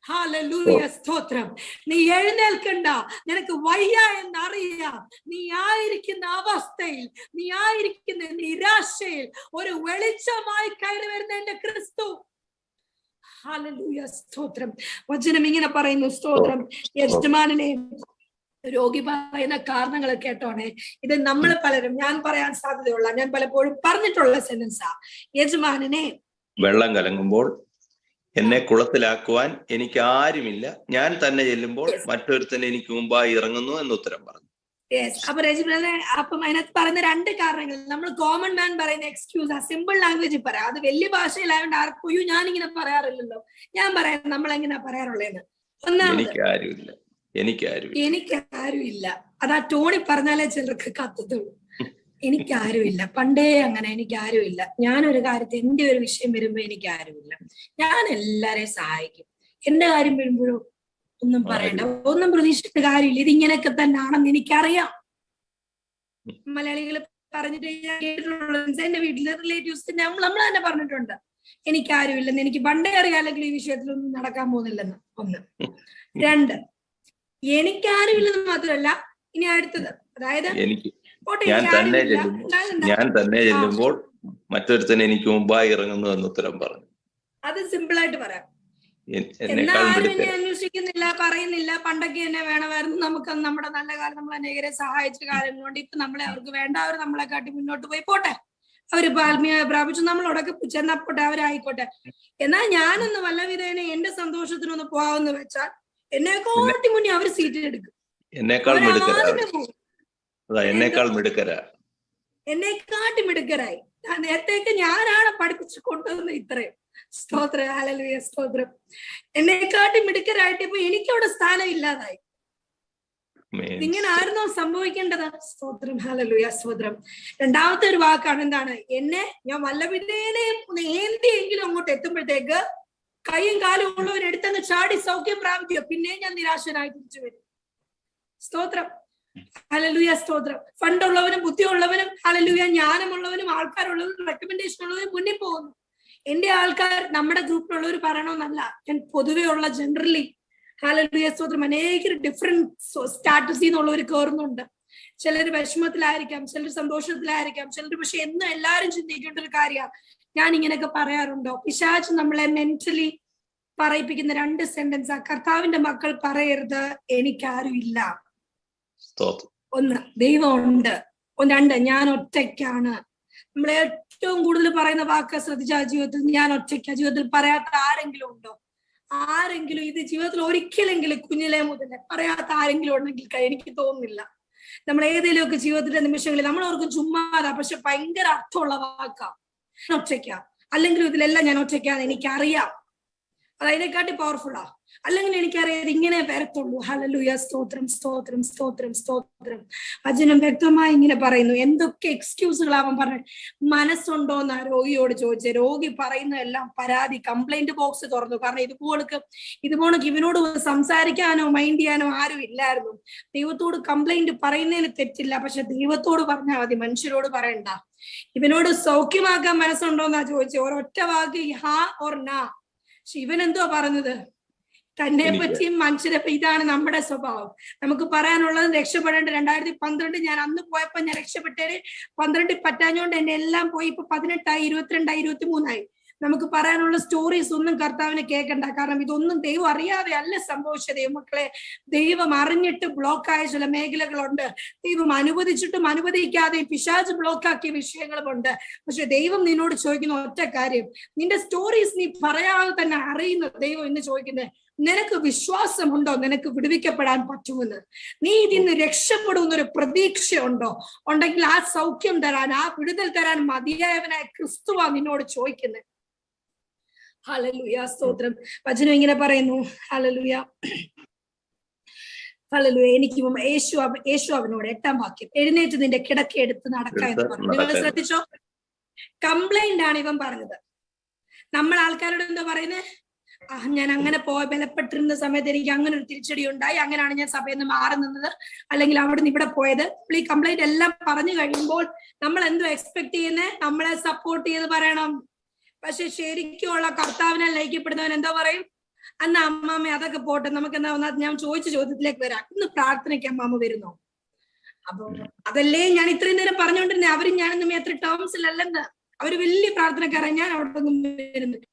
ഹല്ലേലൂയ, സ്തോത്രം. നീ എഴുന്നേൽക്കണ്ട, നിനക്ക് വയ്യ എന്നറിയാം. നീ ആയിരിക്കുന്ന അവസ്ഥയിൽ, നീ ആയിരിക്കുന്ന നിരാശയിൽ ഒരു വെളിച്ചമായി കയറി വരുന്ന എന്റെ ക്രിസ്തു. ഹല്ലേലൂയ, സ്തോത്രം. വചനം ഇങ്ങനെ പറയുന്നു, സ്തോത്രം. യജമാനനെ, രോഗി പറയുന്ന കാരണങ്ങൾ കേട്ടോണേ. ഇത് നമ്മൾ പലരും, ഞാൻ പറയാൻ സാധ്യതയുള്ള, ഞാൻ പലപ്പോഴും പറഞ്ഞിട്ടുള്ള സെന്റൻസാ. യജമാനനെ, വെള്ളം കലങ്ങുമ്പോൾ എന്നെ കുളത്തിലാക്കുവാൻ എനിക്ക് ആരുമില്ല, ഞാൻ തന്നെ ചെല്ലുമ്പോൾ മറ്റൊരുത്തൻ എനിക്ക് മുമ്പായി ഇറങ്ങുന്നു എന്ന് ഉത്തരം പറഞ്ഞു. അപ്പൊ രജിബ്രദറെ, അപ്പം അതിനകത്ത് പറയുന്ന രണ്ട് കാരണങ്ങൾ, നമ്മൾ കോമൺ മാൻ പറയുന്ന എക്സ്ക്യൂസ് ആ സിമ്പിൾ ലാംഗ്വേജിൽ പറയാം. അത് വലിയ ഭാഷയിലായതുകൊണ്ട് ആർക്കും ഞാനിങ്ങനെ പറയാറില്ലല്ലോ, ഞാൻ പറയാം നമ്മൾ എങ്ങനെയാ പറയാറുള്ളതെന്ന്. ഒന്നാമത്, എനിക്ക് ആരുമില്ല. അതാ ടോണി പറഞ്ഞാലേ ചിലർക്ക് കത്തത്തുള്ളൂ. എനിക്കാരുമില്ല, പണ്ടേ അങ്ങനെ, എനിക്കാരുമില്ല. ഞാനൊരു കാര്യത്തിൽ എന്റെ ഒരു വിഷയം വരുമ്പോ എനിക്കാരുമില്ല. ഞാൻ എല്ലാരെയും സഹായിക്കും. എന്റെ കാര്യം വരുമ്പോഴോ ഒന്നും പറയണ്ട, ഒന്നും പ്രതീക്ഷിച്ചിട്ട് കാര്യമില്ല, ഇത് ഇങ്ങനെയൊക്കെ തന്നെ ആണെന്ന് എനിക്കറിയാം. മലയാളികൾ പറഞ്ഞിട്ട് ഞാൻ കേട്ടിട്ടുള്ളത്, എന്റെ വീട്ടിലെ റിലേറ്റീവ്സ് നമ്മൾ തന്നെ പറഞ്ഞിട്ടുണ്ട്, എനിക്കാരുമില്ലെന്ന്. എനിക്ക് പണ്ടേ അറിയാം, അല്ലെങ്കിൽ ഈ വിഷയത്തിലൊന്നും നടക്കാൻ പോകുന്നില്ലെന്ന്. ഒന്ന്. രണ്ട്, എനിക്കാരുമില്ലെന്ന് മാത്രമല്ല, ഇനി അടുത്തത്, അതായത് ഞാൻ തന്നെ ചെല്ലുമ്പോൾ മറ്റൊരുത്തൻ എനിക്ക് മുമ്പായി ഇറങ്ങുന്നു എന്ന് ഉത്തരം പറഞ്ഞു. അത് സിമ്പിൾ ആയിട്ട് പറയാം. എന്നാ ആരും എന്നെ അന്വേഷിക്കുന്നില്ല, പറയുന്നില്ല, പണ്ടൊക്കെ എന്നെ വേണമായിരുന്നു, നമുക്ക് നമ്മുടെ നല്ല കാലം, നമ്മൾ അനേകരെ സഹായിച്ച കാലം കൊണ്ട് ഇപ്പൊ നമ്മളെ അവർക്ക് വേണ്ട, അവർ നമ്മളെ കാട്ടി മുന്നോട്ട് പോയി പോട്ടെ, അവര് ആത്മീയ പ്രാപിച്ചു, നമ്മളോടൊക്കെ ചെന്നാ പോട്ടെ, അവരായിക്കോട്ടെ. എന്നാൽ ഞാനൊന്ന് വല്ല വിധേന എന്റെ സന്തോഷത്തിനൊന്ന് പോവാന്ന് വെച്ചാൽ എന്നെ കാട്ടി മുന്നേ അവർ സീറ്റിലെടുക്കും, എന്നെക്കാട്ടി മിടുക്കരായി. നേരത്തേക്ക് ഞാനാണ് പഠിപ്പിച്ചു കൊണ്ടുവന്ന് ഇത്രയും. സ്തോത്രം, ഹല്ലേലൂയ, സ്തോത്രം. എന്നെക്കാട്ടി മിടുക്കരായിട്ട് ഇപ്പൊ എനിക്കവിടെ സ്ഥാനം ഇല്ലാതായി. ഇങ്ങനെ ആയിരുന്നോ സംഭവിക്കേണ്ടത്? സ്തോത്രം, ഹല്ലേലൂയ, സ്തോത്രം. രണ്ടാമത്തെ ഒരു വാക്കാണ് എന്താണ്, എന്നെ ഞാൻ വല്ലവിധേനയും ഏന്തിയെങ്കിലും അങ്ങോട്ട് എത്തുമ്പോഴത്തേക്ക് കൈയും കാലും ഉള്ളവൻ എടുത്തങ്ങ് ചാടി സൗഖ്യം പ്രാപിക്കുക, പിന്നെ ഞാൻ നിരാശനായി തിരിച്ചു വരും. സ്തോത്രം, ഹല്ലേലൂയ, സ്തോത്രം. ഫണ്ടുള്ളവനും ബുദ്ധിയുള്ളവനും, ഹല്ലേലൂയ, ജ്ഞാനമുള്ളവനും ആൾക്കാരുള്ളവനും റെക്കമെൻഡേഷൻ ഉള്ളവനും മുന്നിൽ പോകുന്നു. എന്റെ ആൾക്കാർ, നമ്മുടെ ഗ്രൂപ്പിലുള്ളവർ പറയണമെന്നല്ല, ഞാൻ പൊതുവെ ഉള്ള ജനറലി, ഹല്ലേലൂയ, സ്തോത്രം, അനേക ഡിഫറെന്റ് സ്റ്റാറ്റസിൽ നിന്നുള്ളവർ കയറുന്നുണ്ട്. ചിലർ വിഷമത്തിലായിരിക്കാം, ചിലർ സന്തോഷത്തിലായിരിക്കാം, ചിലർ പക്ഷെ എന്നും എല്ലാവരും ചിന്തിക്കേണ്ട ഒരു കാര്യമാണ്, ഞാൻ ഇങ്ങനെയൊക്കെ പറയാറുണ്ടോ? പിശാച് നമ്മളെ മെന്റലി പറയിപ്പിക്കുന്ന രണ്ട് സെന്റൻസാ. കർത്താവിന്റെ മക്കൾ പറയരുത് എനിക്കാരും ഇല്ല. ഒന്ന്, ദൈവം ഉണ്ട്. രണ്ട്, ഞാൻ ഒറ്റയ്ക്കാണ്. നമ്മൾ ഏറ്റവും കൂടുതൽ പറയുന്ന വാക്ക് ശ്രദ്ധിച്ച ജീവിതത്തിൽ, ഞാൻ ഒറ്റയ്ക്കാ. ജീവിതത്തിൽ പറയാത്ത ആരെങ്കിലും ഉണ്ടോ? ആരെങ്കിലും ഇത് ജീവിതത്തിൽ ഒരിക്കലെങ്കിലും കുഞ്ഞിലെ മുതലേ പറയാത്ത ആരെങ്കിലും ഉണ്ടെങ്കിൽ എനിക്ക് തോന്നുന്നില്ല. നമ്മൾ ഏതെങ്കിലുമൊക്കെ ജീവിതത്തിന്റെ നിമിഷങ്ങളിൽ നമ്മൾ ഓർക്കും ചുമ്മാതാ, പക്ഷെ ഭയങ്കര അർത്ഥമുള്ള വാക്കാ. ഒറ്റയ്ക്കാ, അല്ലെങ്കിൽ ഇതിലെല്ലാം ഞാൻ ഒറ്റയ്ക്കാന്ന് എനിക്കറിയാം. അത് അതിനെക്കാട്ടി പവർഫുള്ളാ. അല്ലെങ്കിൽ എനിക്കറിയാം ഇങ്ങനെ വരത്തുള്ളൂ. ഹല്ലേലൂയ, സ്തോത്രം, സ്തോത്രം, സ്തോത്രം, സ്തോത്രം. വചനം വ്യക്തമായി ഇങ്ങനെ പറയുന്നു. എന്തൊക്കെ എക്സ്ക്യൂസുകൾ അവൻ പറഞ്ഞു. മനസ്സുണ്ടോന്നാ രോഗിയോട് ചോദിച്ചത്. രോഗി പറയുന്നതെല്ലാം പരാതി, കംപ്ലൈന്റ് ബോക്സ് തുറന്നു. കാരണം ഇതുപോലെ ഇവനോട് സംസാരിക്കാനോ മൈൻഡ് ചെയ്യാനോ ആരും ഇല്ലായിരുന്നു. ദൈവത്തോട് കംപ്ലൈന്റ് പറയുന്നതിന് തെറ്റില്ല, പക്ഷെ ദൈവത്തോട് പറഞ്ഞാൽ മതി, മനുഷ്യരോട് പറയണ്ട. ഇവനോട് സൗഖ്യമാക്കാൻ മനസ്സുണ്ടോന്നാ ചോദിച്ചത്. ഒരൊറ്റ വാക്ക്, ഹാ ഓർ നാ. പക്ഷെ ഇവൻ എന്തോ പറഞ്ഞത്? തന്നെ പറ്റിയും മനുഷ്യരെ, ഇതാണ് നമ്മുടെ സ്വഭാവം. നമുക്ക് പറയാനുള്ളത് രക്ഷപ്പെടേണ്ട. 2012 ഞാൻ അന്ന് പോയപ്പോ ഞാൻ രക്ഷപ്പെട്ടേര്. 12 പറ്റാഞ്ഞോണ്ട് എന്നെ എല്ലാം പോയി. ഇപ്പൊ 18ആയി, 22ആയി, 23ആയി. നമുക്ക് പറയാനുള്ള സ്റ്റോറീസ് ഒന്നും കർത്താവിനെ കേൾക്കണ്ട. കാരണം ഇതൊന്നും ദൈവം അറിയാതെ അല്ല സംഭവിച്ചത്. മക്കളെ, ദൈവം അറിഞ്ഞിട്ട് ബ്ലോക്കായ ചില മേഖലകളുണ്ട്. ദൈവം അനുവദിച്ചിട്ടും അനുവദിക്കാതെ പിശാച് ബ്ലോക്കാക്കിയ വിഷയങ്ങളുമുണ്ട്. പക്ഷെ ദൈവം നിന്നോട് ചോദിക്കുന്ന ഒറ്റ കാര്യം, നിന്റെ സ്റ്റോറീസ് നീ പറയാതെ തന്നെ അറിയുന്ന ദൈവം ഇന്ന് ചോദിക്കുന്നത്, നിനക്ക് വിശ്വാസമുണ്ടോ നിനക്ക് വിടുവിക്കപ്പെടാൻ പറ്റുമെന്ന്? നീ ഇതിന്ന് രക്ഷപ്പെടുന്നൊരു പ്രതീക്ഷ ഉണ്ടോ? ഉണ്ടെങ്കിൽ ആ സൗഖ്യം തരാൻ, ആ വിടുതൽ തരാൻ മതിയായവനായ ക്രിസ്തുവാ നിന്നോട് ചോദിക്കുന്നത്. ഹല്ലേലൂയ, സ്തോത്രം. വചനം ഇങ്ങനെ പറയുന്നു, ഹല്ലേലൂയ ഹല്ലേലൂയ. എനിക്ക് യേശു അവനോട് 8-ാം വാക്യം, എഴുന്നേറ്റ് നിന്റെ കിടക്ക എടുത്ത് നടക്കുക എന്ന് പറഞ്ഞു. നിങ്ങൾ ശ്രദ്ധിച്ചോ? കംപ്ലൈന്റ് ആണ് ഇവൻ പറഞ്ഞത്. നമ്മൾ ആൾക്കാരോട് എന്താ പറയുന്നത്? ഞാൻ അങ്ങനെ ബലപ്പെട്ടിരുന്ന സമയത്ത് എനിക്ക് അങ്ങനെ ഒരു തിരിച്ചടി ഉണ്ടായി, അങ്ങനെയാണ് ഞാൻ സഭയിൽ നിന്ന് മാറി നിന്നത്, അല്ലെങ്കിൽ അവിടെ നിന്ന് ഇവിടെ പോയത്. ഈ കംപ്ലൈന്റ് എല്ലാം പറഞ്ഞു കഴിയുമ്പോൾ നമ്മൾ എന്തോ എക്സ്പെക്ട് ചെയ്യുന്നത്? നമ്മളെ സപ്പോർട്ട് ചെയ്ത് പറയണം. പക്ഷെ ശരിക്കുള്ള കർത്താവിനെ ലയിക്കപ്പെടുന്നവൻ എന്തോ പറയും? അന്ന് അമ്മാമ്മ അതൊക്കെ പോട്ടെ, നമുക്ക് എന്താ, ഞാൻ ചോദിച്ച ചോദ്യത്തിലേക്ക് വരാം. ഇന്ന് പ്രാർത്ഥനയ്ക്ക് അമ്മാമ്മ വരുന്നോ? അപ്പൊ അതല്ലേ ഞാൻ ഇത്രയും നേരം പറഞ്ഞുകൊണ്ടിരുന്നേ. അവരും ഞാനൊന്നും എത്ര ടേംസിലല്ലെന്ന്. അവര് വലിയ പ്രാർത്ഥനക്കാരാണ്, ഞാൻ അവിടെ ഒന്നും വരുന്നത്.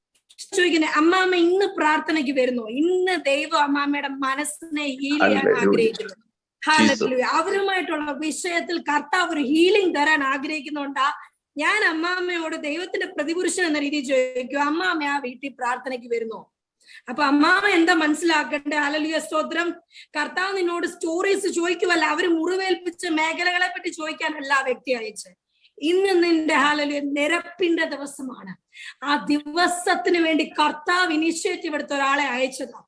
ചോദിക്കുന്നേ, അമ്മാമ്മ ഇന്ന് പ്രാർത്ഥനയ്ക്ക് വരുന്നു? ഇന്ന് ദൈവം അമ്മാമ്മയുടെ മനസ്സിനെ ഹീൽ ചെയ്യാൻ ആഗ്രഹിക്കുന്നു. ഹല്ലേലൂയ. അവരുമായിട്ടുള്ള വിഷയത്തിൽ കർത്താവ് ഒരു ഹീലിംഗ് തരാൻ ആഗ്രഹിക്കുന്നുണ്ടാ. ഞാൻ അമ്മാമ്മയോട് ദൈവത്തിന്റെ പ്രതിപുരുഷൻ എന്ന രീതിയിൽ ചോദിക്കും, അമ്മാമ്മ ആ വീട്ടിൽ പ്രാർത്ഥനയ്ക്ക് വരുന്നു? അപ്പൊ അമ്മാമ്മ എന്താ മനസ്സിലാക്കണ്ടേ? ഹല്ലേലൂയ, സ്തോത്രം. കർത്താവ് നിന്നോട് സ്റ്റോറീസ് ചോദിക്കുവല്ല, അവര് മുറിവേൽപ്പിച്ച മേഖലകളെ പറ്റി ചോദിക്കാനല്ല ആ വ്യക്തി അയച്ച്. ഇന്ന് നിന്റെ ഹല്ലേലൂയ നിരപ്പിന്റെ ദിവസമാണ്. ആ ദിവസത്തിന് വേണ്ടി കർത്താവ് ഇനിഷ്യേറ്റീവ് എടുത്ത ഒരാളെ അയച്ചതാ.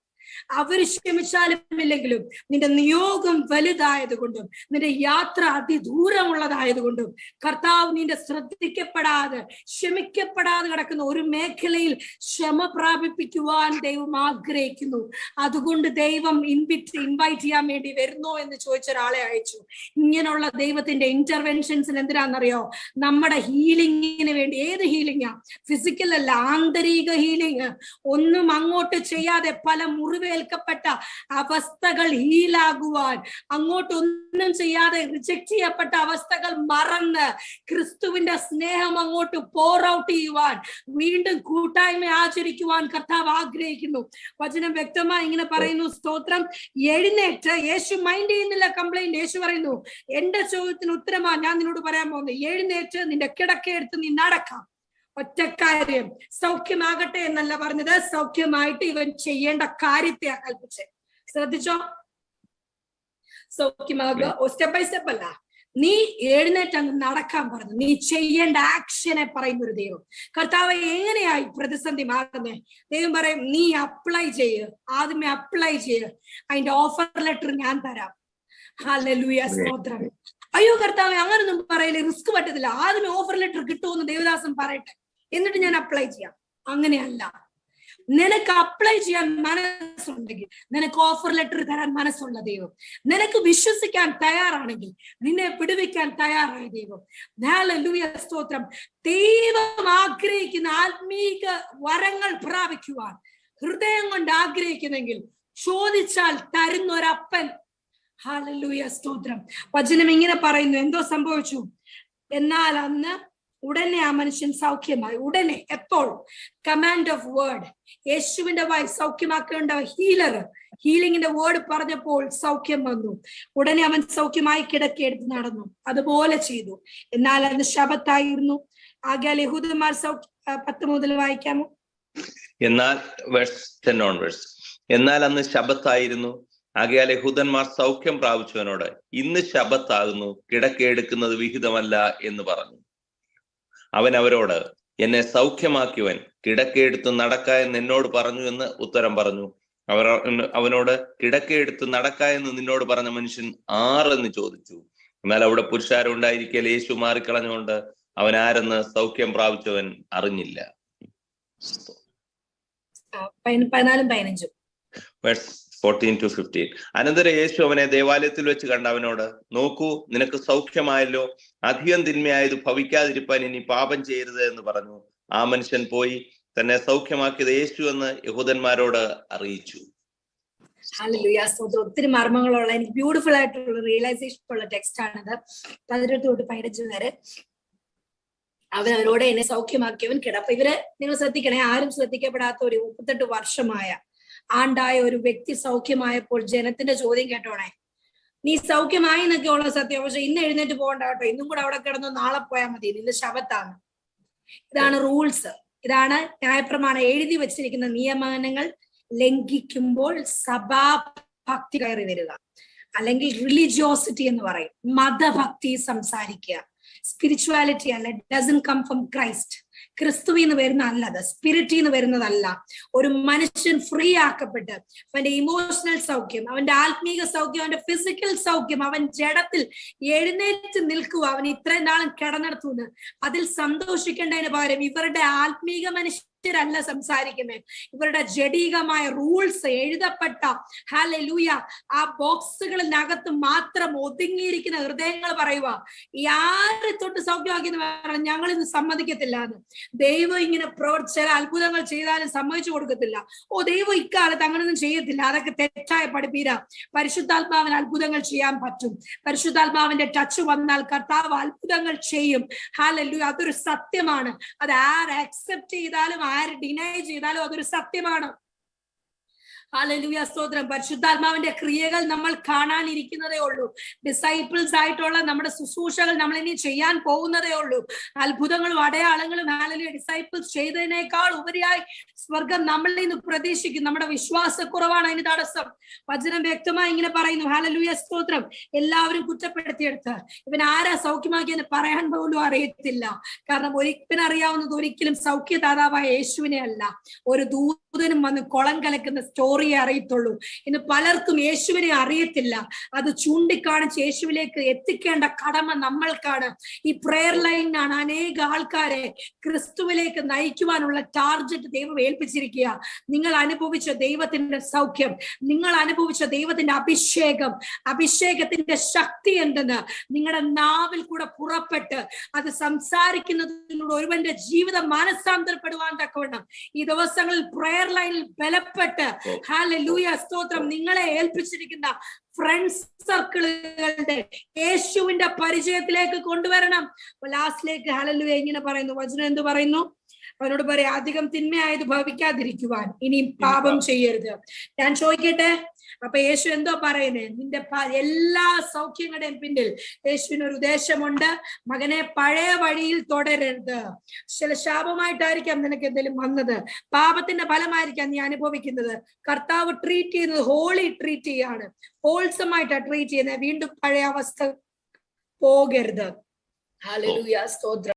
അവര് ക്ഷമിച്ചാലും ഇല്ലെങ്കിലും നിന്റെ നിയോഗം വലുതായതുകൊണ്ടും നിന്റെ യാത്ര അതിദൂരമുള്ളതായതുകൊണ്ടും കർത്താവ് നിന്റെ ശ്രദ്ധിക്കപ്പെടാതെ ക്ഷമിക്കപ്പെടാതെ കിടക്കുന്ന ഒരു മേഖലയിൽ ക്ഷമ പ്രാപിപ്പിക്കുവാൻ ദൈവം ആഗ്രഹിക്കുന്നു. അതുകൊണ്ട് ദൈവം ഇൻവൈറ്റ് ചെയ്യാൻ വേണ്ടി വരുന്നോ എന്ന് ചോദിച്ച ഒരാളെ അയച്ചു. ഇങ്ങനെയുള്ള ദൈവത്തിന്റെ ഇന്റർവെൻഷൻസിന് എന്തിനാണെന്നറിയോ? നമ്മുടെ ഹീലിംഗിന് വേണ്ടി. ഏത് ഹീലിംഗാ? ഫിസിക്കൽ അല്ല, ആന്തരിക ഹീലിംഗ്. ഒന്നും അങ്ങോട്ട് ചെയ്യാതെ പല മുറിവേൽക്കപ്പെട്ട അവസ്ഥകൾ ഹീലാകുവാൻ, അങ്ങോട്ടൊന്നും ചെയ്യാതെ റിജക്ട് ചെയ്യപ്പെട്ട അവസ്ഥകൾ മറന്ന് ക്രിസ്തുവിന്റെ സ്നേഹം അങ്ങോട്ട് പോർ ഔട്ട് ചെയ്യുവാൻ, വീണ്ടും കൂട്ടായ്മ ആചരിക്കുവാൻ കർത്താവ് ആഗ്രഹിക്കുന്നു. വചനം വ്യക്തമായി ഇങ്ങനെ പറയുന്നു, സ്തോത്രം. എഴുന്നേറ്റ്, യേശു മൈൻഡ് ചെയ്യുന്നില്ല കംപ്ലൈന്റ്. യേശു പറയുന്നു, എന്റെ ചോദ്യത്തിന് ഉത്തരമാ ഞാൻ നിന്നോട് പറയാൻ പോകുന്നത്. എഴുന്നേറ്റ് നിന്റെ കിടക്കയെടുത്ത് നീ നടക്കാം. ഒറ്റ കാര്യം, സൗഖ്യമാകട്ടെ എന്നല്ല പറഞ്ഞത്, സൗഖ്യമായിട്ട് ഇവൻ ചെയ്യേണ്ട കാര്യത്തെ കൽപ്പിച്ചേ. ശ്രദ്ധിച്ചോ? സൗഖ്യമാകുക സ്റ്റെപ്പ് ബൈ സ്റ്റെപ്പ് അല്ല, നീ എഴുന്നേറ്റ് അങ്ങ് നടക്കാൻ പറഞ്ഞു. നീ ചെയ്യേണ്ട ആക്ഷനെ പറയുന്ന ഒരു ദൈവം. കർത്താവ് എങ്ങനെയായി പ്രതിസന്ധി മാറുന്നേ? ദൈവം പറയും, നീ അപ്ലൈ ചെയ്യ്, ആദ്യമേ അപ്ലൈ ചെയ്യ്, അതിന്റെ ഓഫർ ലെറ്റർ ഞാൻ തരാം. ഹല്ലേലൂയ, സ്തോത്രം. അയ്യോ കർത്താവേ, അങ്ങനൊന്നും പറയില്ലേ, റിസ്ക് പറ്റത്തില്ല, ആദ്യമേ ഓഫർ ലെറ്റർ കിട്ടുമെന്ന് ദേവദാസൻ പറയട്ടെ, എന്നിട്ട് ഞാൻ അപ്ലൈ ചെയ്യാം. അങ്ങനെയല്ല. നിനക്ക് അപ്ലൈ ചെയ്യാൻ മനസ്സുണ്ടെങ്കിൽ, നിനക്ക് ഓഫർ ലെറ്റർ തരാൻ മനസ്സുള്ള ദൈവം, നിനക്ക് വിശ്വസിക്കാൻ തയ്യാറാണെങ്കിൽ നിന്നെ വിടുവിക്കാൻ തയ്യാറായ ദൈവം. ഹല്ലേലൂയ, സ്തോത്രം. ദൈവം ആഗ്രഹിക്കുന്ന ആത്മീക വരങ്ങൾ പ്രാപിക്കുവാൻ ഹൃദയം കൊണ്ട് ആഗ്രഹിക്കുന്നെങ്കിൽ ചോദിച്ചാൽ തരുന്നൊരപ്പൻ. ഹല്ലേലൂയ, സ്തോത്രം. വചനം ഇങ്ങനെ പറയുന്നു, എന്തോ സംഭവിച്ചു? എന്നാൽ അന്ന് ഉടനെ ആ മനുഷ്യൻ സൗഖ്യമായി. ഉടനെ, എപ്പോൾ? Command of word. യേശുവിന്റെ വായി സൗഖ്യമാക്കേണ്ട ഹീലർ ഹീലിംഗിന്റെ വേർഡ് പറഞ്ഞപ്പോൾ സൗഖ്യം വന്നു. ഉടനെ അവൻ സൗഖ്യമായി കിടക്കയെടുത്ത് നടന്നു. അതുപോലെ ചെയ്തു. എന്നാൽ അന്ന് ശബത്തായിരുന്നു. ആകയാൽ യഹൂദന്മാർ 10 മുതൽ വായിക്കാമോ? എന്നാൽ അന്ന് ശബത്തായിരുന്നു. ആകയാൽ യഹൂദന്മാർ സൗഖ്യം പ്രാപിച്ചവനോട്, ഇന്ന് ശബത്താകുന്നു, കിടക്കയെടുക്കുന്നത് വിഹിതമല്ല എന്ന് പറഞ്ഞു. അവൻ അവരോട്, എന്നെ സൗഖ്യമാക്കിയവൻ കിടക്കയെടുത്ത് നടക്ക എന്ന് എന്നോട് പറഞ്ഞു എന്ന് ഉത്തരം പറഞ്ഞു. അവനോട്, കിടക്കയെടുത്ത് നടക്ക എന്ന് നിന്നോട് പറഞ്ഞ മനുഷ്യൻ ആരെന്ന് ചോദിച്ചു. എന്നാൽ അവിടെ പുരുഷാരം ഉണ്ടായിരിക്കൽ യേശു മാറിക്കളഞ്ഞുകൊണ്ട് അവൻ ആരെന്ന് സൗഖ്യം പ്രാപിച്ചവൻ അറിഞ്ഞില്ല. 14-15. അനന്തരം യേശു അവനെ ദേവാലയത്തിൽ വെച്ച് കണ്ട അവനോട്, നോക്കൂ, നിനക്ക് സൗഖ്യമായല്ലോ, അധികം തിന്മയായത് ഭവിക്കാതിരിപ്പാൻ ഇനി പാപം ചെയ്യരുത് എന്ന് പറഞ്ഞു. ആ മനുഷ്യൻ പോയി തന്നെ സൗഖ്യമാക്കിയത് യേശു എന്ന് യഹൂദന്മാരോട് അറിയിച്ചു. ഹല്ലേലൂയ, സ്തോത്രം. ഒത്തിരി മർമ്മങ്ങളുള്ള, എനിക്ക് ബ്യൂട്ടിഫുൾ ആയിട്ടുള്ള റിയലൈസേഷൻ ഉള്ള ടെക്സ്റ്റ് ആണിത്. 18 തൊട്ട് 15 വരെ. അവനോട് എന്നെ സൗഖ്യമാക്കിയവൻ കിടപ്പ്. ഇവര് നിങ്ങൾ ശ്രദ്ധിക്കണേ, ആരും ശ്രദ്ധിക്കപ്പെടാത്ത ഒരു 38 വർഷമായ ആണ്ടായ ഒരു വ്യക്തി സൗഖ്യമായപ്പോൾ ജനത്തിന്റെ ചോദ്യം കേട്ടോണേ, നീ സൗഖ്യമായി എന്നൊക്കെ ഉള്ള സത്യം, പക്ഷെ ഇന്ന് എഴുന്നേറ്റ് പോകണ്ട കേട്ടോ, ഇന്നും കൂടെ അവിടെ കിടന്നു, നാളെ പോയാൽ മതി, ഇന്ന് ശബത്താണ്. ഇതാണ് റൂൾസ്, ഇതാണ് ന്യായപ്രമാണം എഴുതി വെച്ചിരിക്കുന്ന നിയമനങ്ങൾ ലംഘിക്കുമ്പോൾ സഭാഭക്തി കയറി വരിക, അല്ലെങ്കിൽ റിലിജിയോസിറ്റി എന്ന് പറയും, മതഭക്തി സംസാരിക്കുക. സ്പിരിച്വാലിറ്റി അല്ല, ഡസൻ കം ഫ്രം ക്രൈസ്റ്റ്. ക്രിസ്തുവിന്ന് വരുന്ന അല്ല, അത് സ്പിരിറ്റിന്ന് വരുന്നതല്ല. ഒരു മനുഷ്യൻ ഫ്രീ ആക്കപ്പെട്ട് അവന്റെ ഇമോഷണൽ സൗഖ്യം, അവന്റെ ആത്മീക സൗഖ്യം, അവന്റെ ഫിസിക്കൽ സൗഖ്യം, അവൻ ജഡത്തിൽ എഴുന്നേറ്റ് നിൽക്കുക, അവൻ ഇത്രയും നാളും കിടന്നെടുത്തുന്ന് അതിൽ സന്തോഷിക്കേണ്ടതിന് പകരം ഇവരുടെ ആത്മീക മനുഷ്യരല്ല സംസാരിക്കുന്നത്, ഇവരുടെ ജഡീകമായ റൂൾസ് എഴുതപ്പെട്ട ഹല്ലേലൂയ ആ ബോക്സുകളിനകത്ത് മാത്രം ഒതുങ്ങിയിരിക്കുന്ന ഹൃദയങ്ങൾ പറയുക, ഈ ആരെ തൊട്ട് സൗഖ്യമാക്കിയെന്ന് പറഞ്ഞാൽ ഞങ്ങൾ ഇന്ന് സമ്മതിക്കത്തില്ല എന്ന്. ദൈവം ഇങ്ങനെ ചില അത്ഭുതങ്ങൾ ചെയ്താലും സമ്മതിച്ചു കൊടുക്കത്തില്ല. ദൈവം ഇക്കാലത്ത് അങ്ങനൊന്നും ചെയ്യത്തില്ല, അതൊക്കെ തെറ്റായ പഠിപ്പീര. പരിശുദ്ധാത്മാവിന് അത്ഭുതങ്ങൾ ചെയ്യാൻ പറ്റും. പരിശുദ്ധാത്മാവിന്റെ ടച്ച് വന്നാൽ കർത്താവ് അത്ഭുതങ്ങൾ ചെയ്യും. ഹല്ലേലൂയ, അതൊരു സത്യമാണ്. അത് ആര് അക്സെപ്റ്റ് ചെയ്താലും ആര് ഡിനൈ ചെയ്താലും അതൊരു സത്യമാണ്. ഹല്ലേലൂയ, സ്തോത്രം. പരിശുദ്ധാത്മാവിന്റെ ക്രിയകൾ നമ്മൾ കാണാനിരിക്കുന്നതേ ഉള്ളൂ. ഡിസൈപ്പിൾസ് ആയിട്ടുള്ള നമ്മുടെ ശുശ്രൂഷകൾ നമ്മൾ ഇനി ചെയ്യാൻ പോകുന്നതേ ഉള്ളൂ. അത്ഭുതങ്ങളും അടയാളങ്ങളും ഹല്ലേലൂയ ഡിസൈപ്പിൾസ് ചെയ്തതിനേക്കാൾ ഉപരിയായി സ്വർഗം നമ്മളിൽ നിന്ന് പ്രതീക്ഷിക്കും. നമ്മുടെ വിശ്വാസക്കുറവാണ് അതിന് തടസ്സം. വചനം വ്യക്തമായി ഇങ്ങനെ പറയുന്നു, ഹല്ലേലൂയ, സ്തോത്രം. എല്ലാവരും കുറ്റപ്പെടുത്തിയെടുത്ത് ഇവൻ ആരാ സൗഖ്യമാക്കിയെന്ന് പറയാൻ പോലും അറിയത്തില്ല. കാരണം ഇവനറിയാവുന്നത് ഒരിക്കലും സൗഖ്യദാതാവായ യേശുവിനെ അല്ല, ഒരു ദൂതനും വന്ന് കുളം കലക്കുന്ന സ്റ്റോറിയെ അറിയത്തുള്ളൂ. ഇന്ന് പലർക്കും യേശുവിനെ അറിയത്തില്ല. അത് ചൂണ്ടിക്കാണിച്ച് യേശുവിലേക്ക് എത്തിക്കേണ്ട കടമ നമ്മൾക്കാണ്. ഈ പ്രെയർ ലൈനാണ് അനേക ആൾക്കാരെ ക്രിസ്തുവിലേക്ക് നയിക്കുവാനുള്ള ടാർജറ്റ് ദൈവം ഏൽപ്പിച്ചിരിക്കുക. നിങ്ങൾ അനുഭവിച്ച ദൈവത്തിന്റെ സൗഖ്യം, നിങ്ങൾ അനുഭവിച്ച ദൈവത്തിന്റെ അഭിഷേകത്തിന്റെ ശക്തി എന്തെന്ന് നിങ്ങളുടെ നാവിൽ കൂടെ പുറപ്പെട്ട് അത് സംസാരിക്കുന്നതിലൂടെ ഒരുവന്റെ ജീവിതം മാനസാന്തരപ്പെടുവാൻ തക്കവണ്ണം ഈ ദിവസങ്ങളിൽ പ്രെയർ ലൈനിൽ ബലപ്പെട്ട് ഹല്ലേലൂയ, സ്തോത്രം, നിങ്ങളെ ഏൽപ്പിച്ചിരിക്കുന്ന ഫ്രണ്ട്സ് സർക്കിളുകളുടെ യേശുവിന്റെ പരിചയത്തിലേക്ക് കൊണ്ടുവരണം. ലാസ്റ്റിലേക്ക് ഹല്ലേലൂയ ഇങ്ങനെ പറയുന്നു, വചനം എന്ത് പറയുന്നു? അവനോട് പറയാ, അധികം തിന്മയായത് ഭവിക്കാതിരിക്കുവാൻ ഇനിയും പാപം ചെയ്യരുത്. ഞാൻ ചോദിക്കട്ടെ, അപ്പൊ യേശു എന്തോ പറയുന്നേ? നിന്റെ എല്ലാ സൗഖ്യങ്ങളുടെയും പിന്നിൽ യേശുവിനൊരു ഉദ്ദേശമുണ്ട്. മകനെ, പഴയ വഴിയിൽ തുടരരുത്. ചില ശാപമായിട്ടായിരിക്കാം നിനക്ക് എന്തെങ്കിലും വന്നത്, പാപത്തിന്റെ ഫലമായിരിക്കാം നീ അനുഭവിക്കുന്നത്. കർത്താവ് ട്രീറ്റ് ചെയ്യുന്നത് ഹോളി ട്രീറ്റ് ചെയ്യാണ്, ഹോൾസമായിട്ടാണ് ട്രീറ്റ് ചെയ്യുന്നത്. വീണ്ടും പഴയ അവസ്ഥ പോകരുത്. ഹല്ലേലൂയ, സ്തോത്രം.